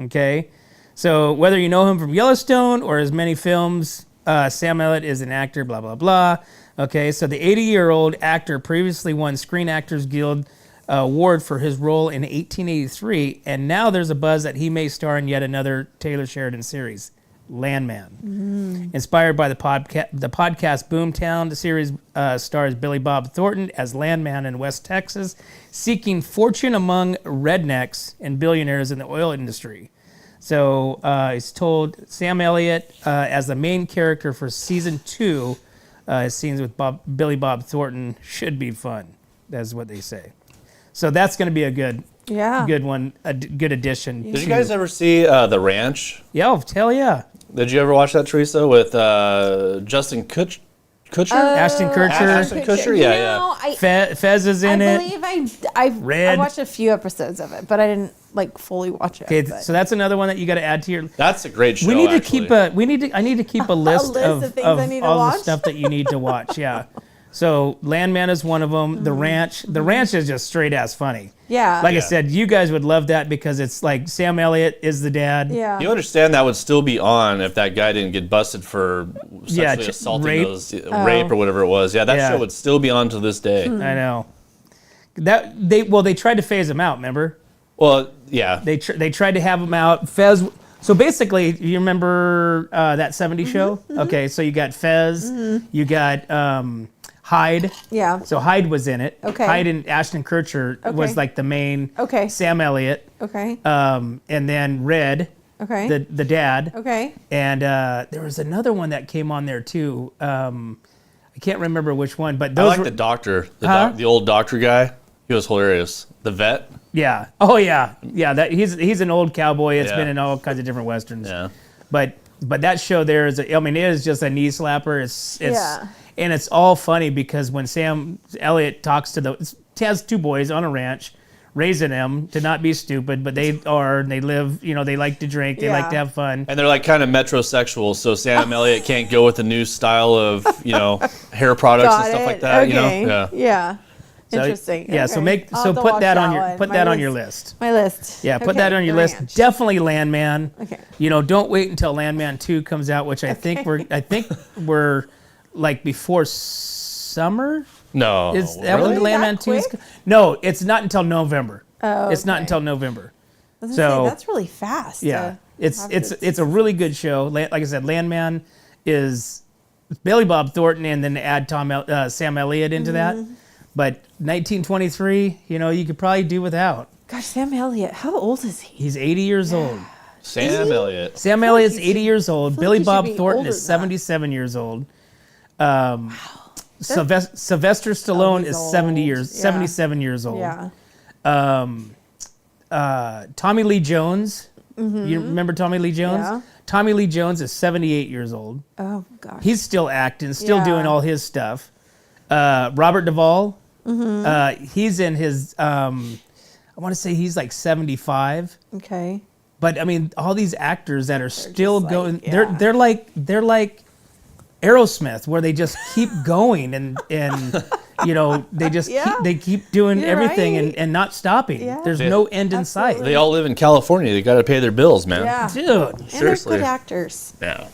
Okay. So whether you know him from Yellowstone or his many films, Sam Elliott is an actor, blah, blah, blah. Okay, so the 80-year-old actor previously won Screen Actors Guild Award for his role in 1883, and now there's a buzz that he may star in yet another Taylor Sheridan series, Landman. Inspired by the podcast Boomtown, the series stars Billy Bob Thornton as Landman in West Texas, seeking fortune among rednecks and billionaires in the oil industry. So he's told Sam Elliott as the main character for season 2. His scenes with Billy Bob Thornton should be fun. That's what they say. So that's going to be a good one, a good addition. Did you guys ever see The Ranch? Yeah, hell yeah. Did you ever watch that, Teresa, with Justin Kutcher? Ashton Kutcher. Ashton Kutcher, yeah. Fez is in it. I believe I watched a few episodes of it, but I didn't fully watch it. Okay, but. so that's another one that you got to add to your. That's a great show. We need to actually. I need to keep a list, of things I need to all the watch? stuff that you need to watch. Yeah. So Landman is one of them. The Ranch. The Ranch is just straight ass funny. Yeah. Like I said, you guys would love that because it's like Sam Elliott is the dad. Yeah. You understand that would still be on if that guy didn't get busted for sexually assaulting rape or whatever it was. Yeah, that show would still be on to this day. I know. They tried to phase him out. Remember? Well, yeah. They tried to have him out. Fez. So basically, you remember that '70s show? Okay, so you got Fez, you got Hyde. Yeah. So Hyde was in it. Okay. Hyde and Ashton Kutcher was like the main. Okay. Sam Elliott. Okay. And then Red. Okay. The dad. Okay. And there was another one that came on there too. I can't remember which one, but I those like were, the doctor, the old doctor guy. He was hilarious. The vet. Yeah. Oh yeah. Yeah. That he's an old cowboy. It's been in all kinds of different westerns. Yeah. But that show there is, it is just a knee slapper. It's and it's all funny because when Sam Elliott talks to has two boys on a ranch, raising them to not be stupid, but they live, they like to drink, they like to have fun. And they're like kind of metrosexual, so Sam Elliott can't go with the new style of, hair products and stuff like that, Okay. Yeah. So, Interesting. Yeah, Okay. so put that on your list. My list. Yeah, put that on your list. Ranch. Definitely Landman. Okay. Don't wait until Landman 2 comes out, which I think we're like before summer. No. Is that when Landman 2 is? No, it's not until November. Oh, It's not until November. I was gonna say, that's really fast. Yeah. It's a really good show. Like I said, Landman is Billy Bob Thornton, and then add Sam Elliott into that. But 1923, you could probably do without. Gosh, Sam Elliott, how old is he? He's 80 years old. Sam Elliott. Sam Elliott's 80 years old. Billy he should Bob be Thornton older is than that. 77 years old. Sylvester Stallone is 77 years old. Yeah. Tommy Lee Jones. You remember Tommy Lee Jones? Yeah. Tommy Lee Jones is 78 years old. Oh gosh. He's still acting, still doing all his stuff. Robert Duvall He's in his, I want to say he's like 75. Okay. But I mean, all these actors that are still just going, like, yeah. they're like Aerosmith, where they just keep going and you know, they just keep doing You're everything right. and not stopping. Yeah. There's no end in sight. They all live in California. They got to pay their bills, man. Yeah. Dude. And Seriously. they're good actors. Yeah.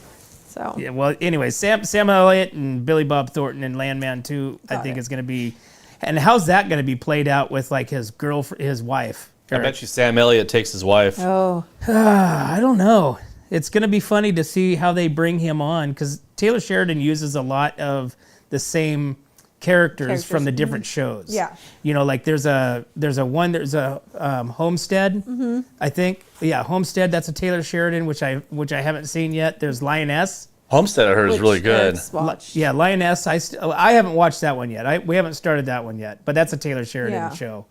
So. Yeah, well, anyway, Sam Elliott and Billy Bob Thornton and Landman 2, I think is going to be, and how's that going to be played out with like his wife? I bet you Sam Elliott takes his wife. Oh. I don't know. It's going to be funny to see how they bring him on, because Taylor Sheridan uses a lot of the same characters from the different shows. Yeah. You know, like there's a Homestead, I think. Yeah, Homestead. That's a Taylor Sheridan, which I haven't seen yet. There's Lioness. Homestead, I heard, is really good. Yeah, Lioness. I haven't watched that one yet. We haven't started that one yet, but that's a Taylor Sheridan show.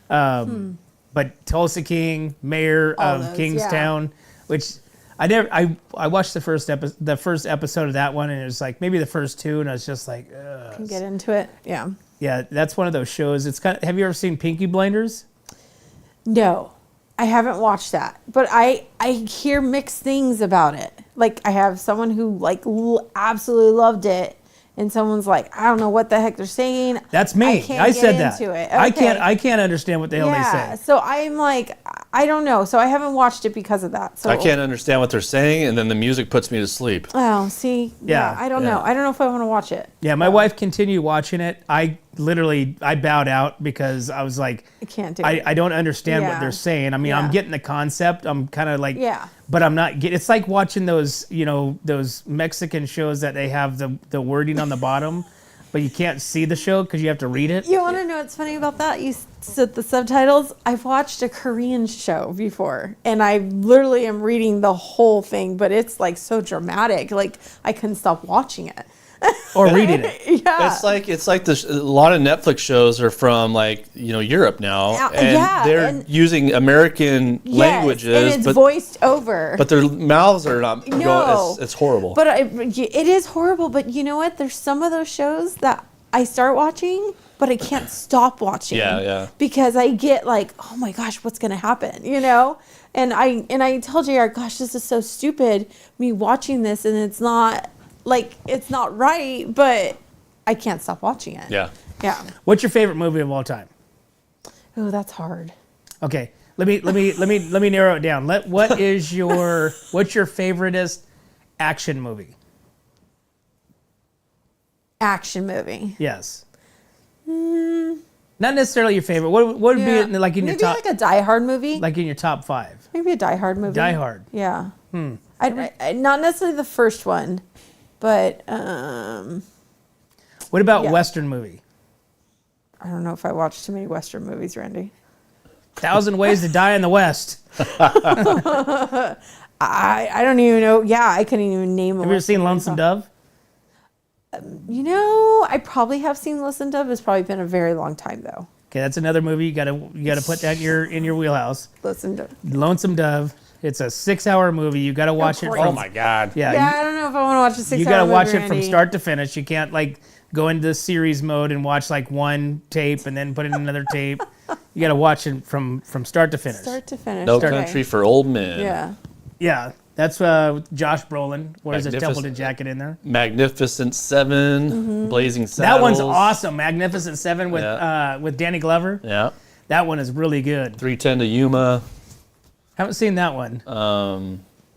But Tulsa King, Mayor of Kingstown, which I watched the first episode of that one, and it was like maybe the first two, and I was just like, ugh. Can get into it. Yeah. Yeah, that's one of those shows. It's kind of, have you ever seen Pinky Blinders? No, I haven't watched that, but I hear mixed things about it. Like I have someone who like absolutely loved it, and someone's like, I don't know what the heck they're saying. That's me. I said that. Okay. I can't understand what the hell they say. So I'm like, I don't know. So I haven't watched it because of that. So I can't understand what they're saying, and then the music puts me to sleep. Oh, see, Yeah. I don't know. I don't know if I want to watch it. Yeah, my wife continued watching it. I bowed out because I was like, I can't do it. I don't understand what Yeah. they're saying. I mean, I'm getting the concept. I'm kind of like, but I'm not getting. It's like watching those, you know, those Mexican shows that they have the wording on the bottom, but you can't see the show because you have to read it. You want to know what's funny about that? You said the subtitles. I've watched a Korean show before, and I literally am reading the whole thing, but it's like so dramatic. Like I couldn't stop watching it. Or reading it. Yeah. It's like a lot of Netflix shows are from like, you know, Europe now, and they're using American languages, and it's voiced over. but their mouths are not. No. It's horrible. But it is horrible. But you know what? There's some of those shows that I start watching, but I can't stop watching. Yeah. Because I get like, oh my gosh, what's gonna happen? You know? And I tell JR, gosh, this is so stupid. Me watching this, and it's not right, but I can't stop watching it. Yeah. Yeah. What's your favorite movie of all time? Oh, that's hard. Okay, let me narrow it down. What's your favoriteest action movie? Action movie. Yes. Not necessarily your favorite. What would be like in your top? Maybe like a Die Hard movie. Like in your top 5. Maybe a Die Hard movie. Die Hard. Yeah. I not necessarily the first one, but What about Western movie? I don't know if I watched too many Western movies, Randy. 1,000 Ways to Die in the West. I don't even know. Yeah, I couldn't even name. Have you ever seen Lonesome Dove? You know, I probably have seen Lonesome Dove. It's probably been a very long time though. Okay, that's another movie you gotta put that in your wheelhouse. Lonesome Dove. It's a 6-hour movie. You gotta watch it. Oh my God. Yeah. I don't know if I want to watch a 6-hour movie. You gotta watch it Randy. from start to finish. You can't like go into the series mode and watch like one tape and then put in another tape. You gotta watch it from start to finish. Start to finish. No Country for Old Men. Yeah. Yeah. That's Josh Brolin. Wears a Templeton jacket in there. Magnificent Seven, Blazing Saddles. That one's awesome. Magnificent Seven with Danny Glover. Yeah. That one is really good. 310 to Yuma. Haven't seen that one.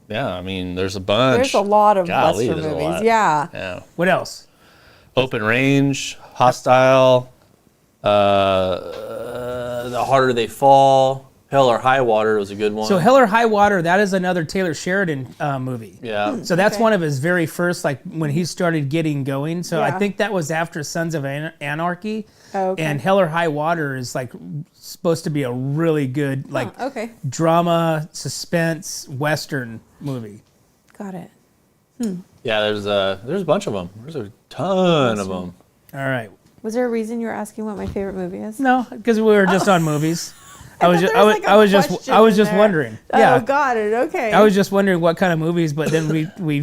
Yeah, I mean, there's a bunch. There's a lot of Golly, Western there's a movies. lot. Yeah. What else? Open Range, Hostile, The Harder They Fall, Hell or High Water was a good one. So Hell or High Water, that is another Taylor Sheridan movie. Yeah. So that's one of his very first, like when he started getting going. So I think that was after Sons of Anarchy. Oh, okay. And Hell or High Water is like supposed to be a really good like drama, suspense, Western movie. Got it. Yeah, there's a bunch of them. There's a ton of them. All right. Was there a reason you were asking what my favorite movie is? No, because we were just on movies. I was just wondering. Yeah. Oh, got it. Okay. I was just wondering what kind of movies, but then we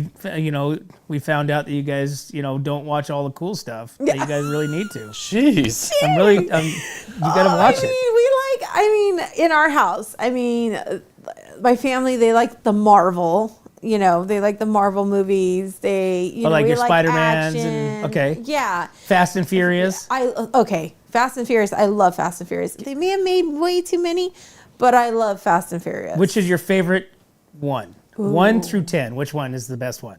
found out that you guys, don't watch all the cool stuff. That you guys really need to. Jeez. You gotta watch it. In our house, my family, they like the Marvel. They like the Marvel movies. They, like we your like Spider-Mans action. and okay. Yeah. Fast and Furious. Fast and Furious. I love Fast and Furious. They may have made way too many, but I love Fast and Furious. Which is your favorite one? Ooh. 1 through 10. Which one is the best one?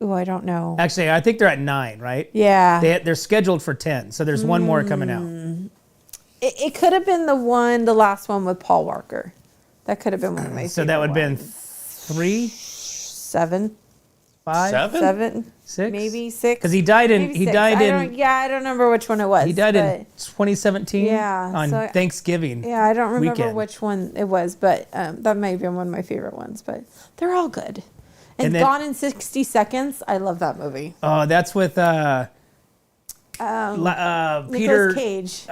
Oh, I don't know. Actually, I think they're at 9, right? Yeah. They're scheduled for 10, so there's one more coming out. It could have been the last one with Paul Walker. That could have been one of my favorite. So that would have been 3, 7, 5, 7, 6, maybe 6. Because he died in. I don't remember which one it was. He died in 2017. Yeah, on Thanksgiving. Yeah, I don't remember weekend. which one it was, but that may have been one of my favorite ones. But they're all good. And then, Gone in 60 Seconds. I love that movie. Oh, that's with Nicolas Cage.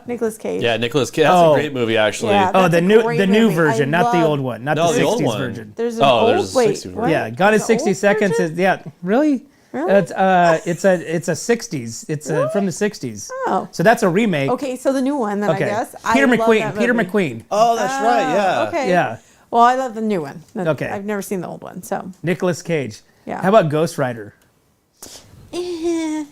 Nicolas Cage. Yeah, Nicolas Cage. That's a great movie, actually. Yeah, the new version, not the old one, not the 60s version. There's an old. There's a 60s version. Yeah, Gone in 60 Seconds is really. It's a 60s. It's from the 60s. Oh. So that's a remake. Okay, so the new one then I guess. Peter McQueen. Oh, that's right. Yeah. Okay. Yeah. Well, I love the new one. Okay. I've never seen the old one, so. Nicolas Cage. Yeah. How about Ghost Rider? I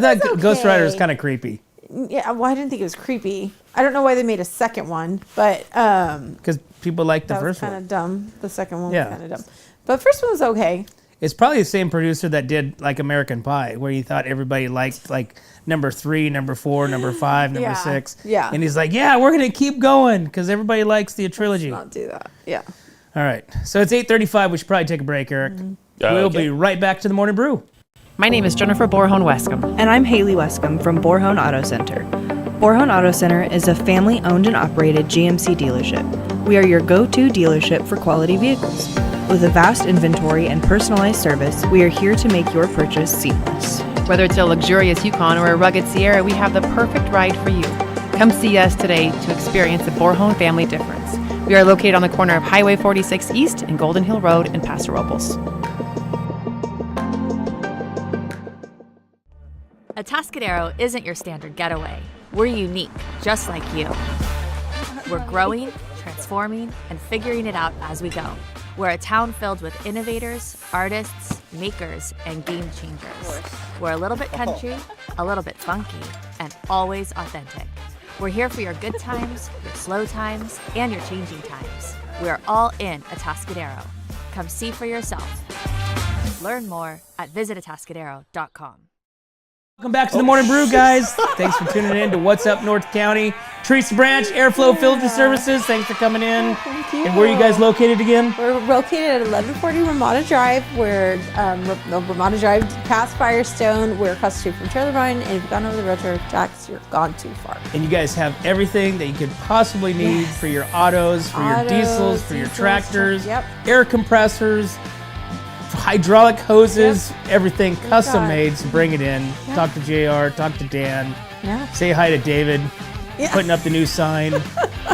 thought Ghost Rider was kind of creepy. Yeah, well, I didn't think it was creepy. I don't know why they made a second one, but because people liked the first one. That was kind of dumb. The second one was kind of dumb, but the first one was okay. It's probably the same producer that did like American Pie, where you thought everybody liked like number 3, number 4, number 5, number 6. Yeah. And he's like, yeah, we're gonna keep going because everybody likes the trilogy. Let's not do that. Yeah. All right. So it's 8:35. We should probably take a break, Eric. We'll be right back to the Morning Brew. My name is Jennifer Borhone-Wescombe. And I'm Haley Wescombe from Borhone Auto Center. Borhone Auto Center is a family-owned and operated GMC dealership. We are your go-to dealership for quality vehicles. With a vast inventory and personalized service, we are here to make your purchase seamless. Whether it's a luxurious Yukon or a rugged Sierra, we have the perfect ride for you. Come see us today to experience the Borhone family difference. We are located on the corner of Highway 46 East and Golden Hill Road in Paso Robles. Atascadero isn't your standard getaway. We're unique, just like you. We're growing, transforming, and figuring it out as we go. We're a town filled with innovators, artists, makers, and game changers. We're a little bit country, a little bit funky, and always authentic. We're here for your good times, your slow times, and your changing times. We're all in Atascadero. Come see for yourself. Learn more at visitatascadero.com. Welcome back to the Morning Brew, guys. Thanks for tuning in to What's Up North County. Teresa Branch, Airflow Filter Services. Thanks for coming in. Thank you. And where are you guys located again? We're located at 1140 Ramada Drive. We're Ramada Drive past Firestone. We're across the street from Trailer Run. And if you've gone over the railroad tracks, you're gone too far. And you guys have everything that you could possibly need for your autos, for your diesels, for your tractors, air compressors, hydraulic hoses, everything custom made, so bring it in. Talk to JR, talk to Dan. Say hi to David, putting up the new sign,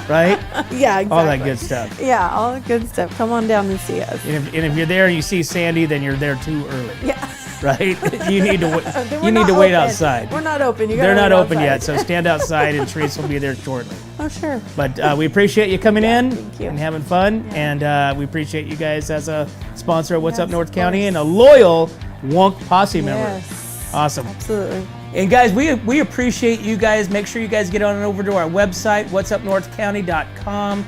right? Yeah, exactly. All that good stuff. Yeah, all the good stuff. Come on down and see us. And if you're there and you see Sandy, then you're there too early. Yeah. Right? You need to wait outside. We're not open. They're not open yet, so stand outside and Teresa will be there shortly. Oh, sure. But we appreciate you coming in you. and having fun. And we appreciate you guys as a sponsor of What's Up North County and a loyal Wonk Posse member. Yes. Awesome. Absolutely. And guys, we appreciate you guys. Make sure you guys get on over to our website, whatsupnorthcounty.com.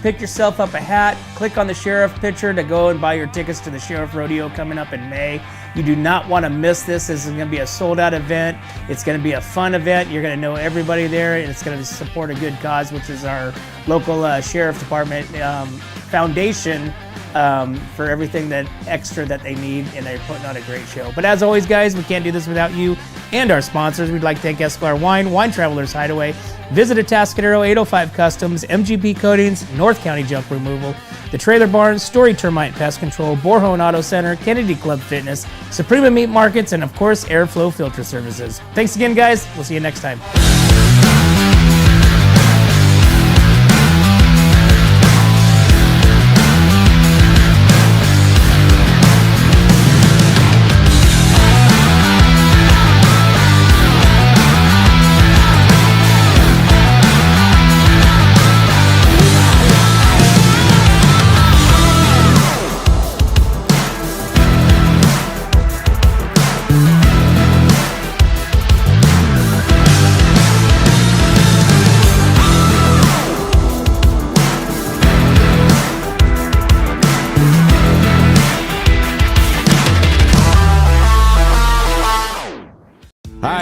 Pick yourself up a hat. Click on the sheriff picture to go and buy your tickets to the Sheriff Rodeo coming up in May. You do not want to miss this. This is going to be a sold-out event. It's going to be a fun event. You're going to know everybody there, and it's going to support a good cause, which is our local sheriff department foundation for everything that extra that they need, and they're putting on a great show. But as always, guys, we can't do this without you and our sponsors. We'd like to thank Esquire Wine Travelers Hideaway, Visit Atascadero 805 Customs, MGP Coatings, North County Junk Removal, The Trailer Barn, Story Termite Pest Control, Borhone Auto Center, Kennedy Club Fitness, Suprema Meat Markets, and of course, Airflow Filter Services. Thanks again, guys. We'll see you next time.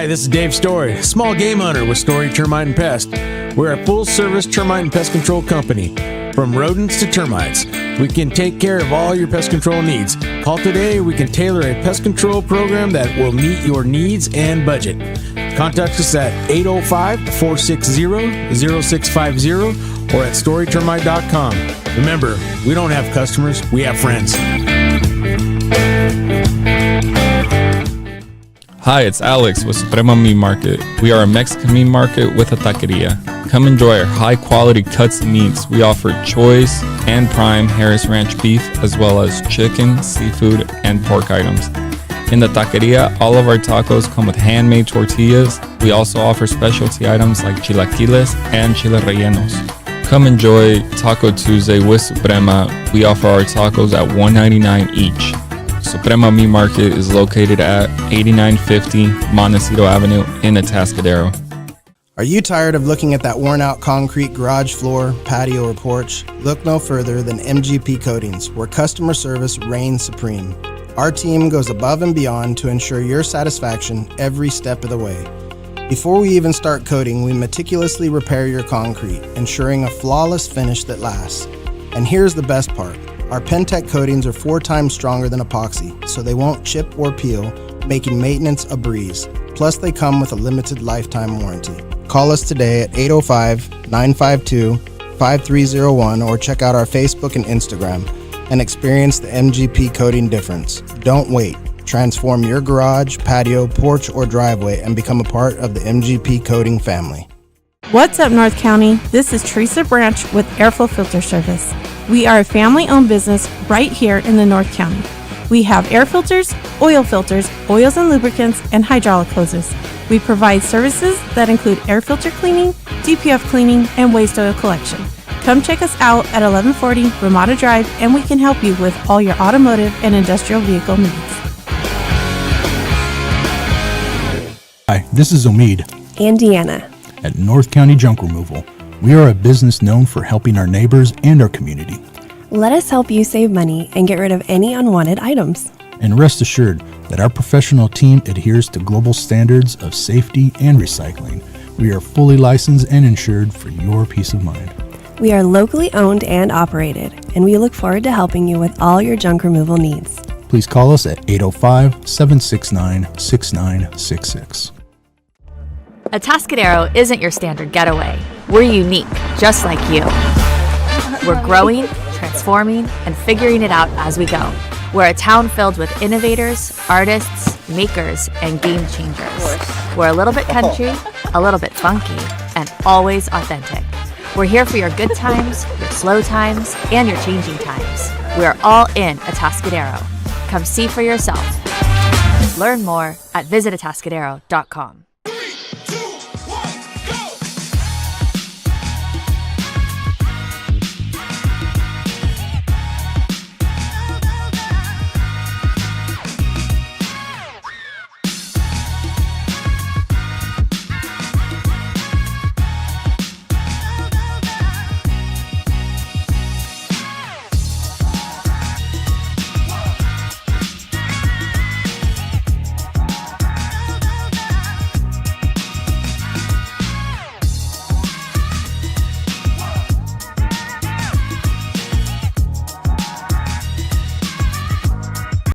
Hi, this is Dave Story, small game hunter with Story Termite and Pest. We're a full-service termite and pest control company. From rodents to termites, we can take care of all your pest control needs. Call today, we can tailor a pest control program that will meet your needs and budget. Contact us at 805-460-0650 or at storytermite.com. Remember, we don't have customers, we have friends. Hi, it's Alex with Suprema Meat Market. We are a Mexican meat market with a taqueria. Come enjoy our high-quality cuts and meats. We offer choice and prime Harris Ranch beef, as well as chicken, seafood, and pork items. In the taqueria, all of our tacos come with handmade tortillas. We also offer specialty items like chilaquiles and chile rellenos. Come enjoy Taco Tuesday with Suprema. We offer our tacos at $1.99 each. Suprema Meat Market is located at 8950 Montecito Avenue in Atascadero. Are you tired of looking at that worn-out concrete garage floor, patio, or porch? Look no further than MGP Coatings, where customer service reigns supreme. Our team goes above and beyond to ensure your satisfaction every step of the way. Before we even start coating, we meticulously repair your concrete, ensuring a flawless finish that lasts. And here's the best part. Our Pentec coatings are 4 times stronger than epoxy, so they won't chip or peel, making maintenance a breeze. Plus, they come with a limited lifetime warranty. Call us today at 805-952-5301 or check out our Facebook and Instagram and experience the MGP coating difference. Don't wait. Transform your garage, patio, porch, or driveway and become a part of the MGP coating family. What's up, North County? This is Teresa Branch with Airflow Filter Service. We are a family-owned business right here in the North County. We have air filters, oils and lubricants, and hydraulic hoses. We provide services that include air filter cleaning, DPF cleaning, and waste oil collection. Come check us out at 1140 Ramada Drive, and we can help you with all your automotive and industrial vehicle needs. Hi, this is Omid and Deanna at North County Junk Removal. We are a business known for helping our neighbors and our community. Let us help you save money and get rid of any unwanted items. And rest assured that our professional team adheres to global standards of safety and recycling. We are fully licensed and insured for your peace of mind. We are locally owned and operated, and we look forward to helping you with all your junk removal needs. Please call us at 805-769-6966. Atascadero isn't your standard getaway. We're unique, just like you. We're growing, transforming, and figuring it out as we go. We're a town filled with innovators, artists, makers, and game changers. We're a little bit country, a little bit funky, and always authentic. We're here for your good times, your slow times, and your changing times. We're all in Atascadero. Come see for yourself. Learn more at visitatascadero.com.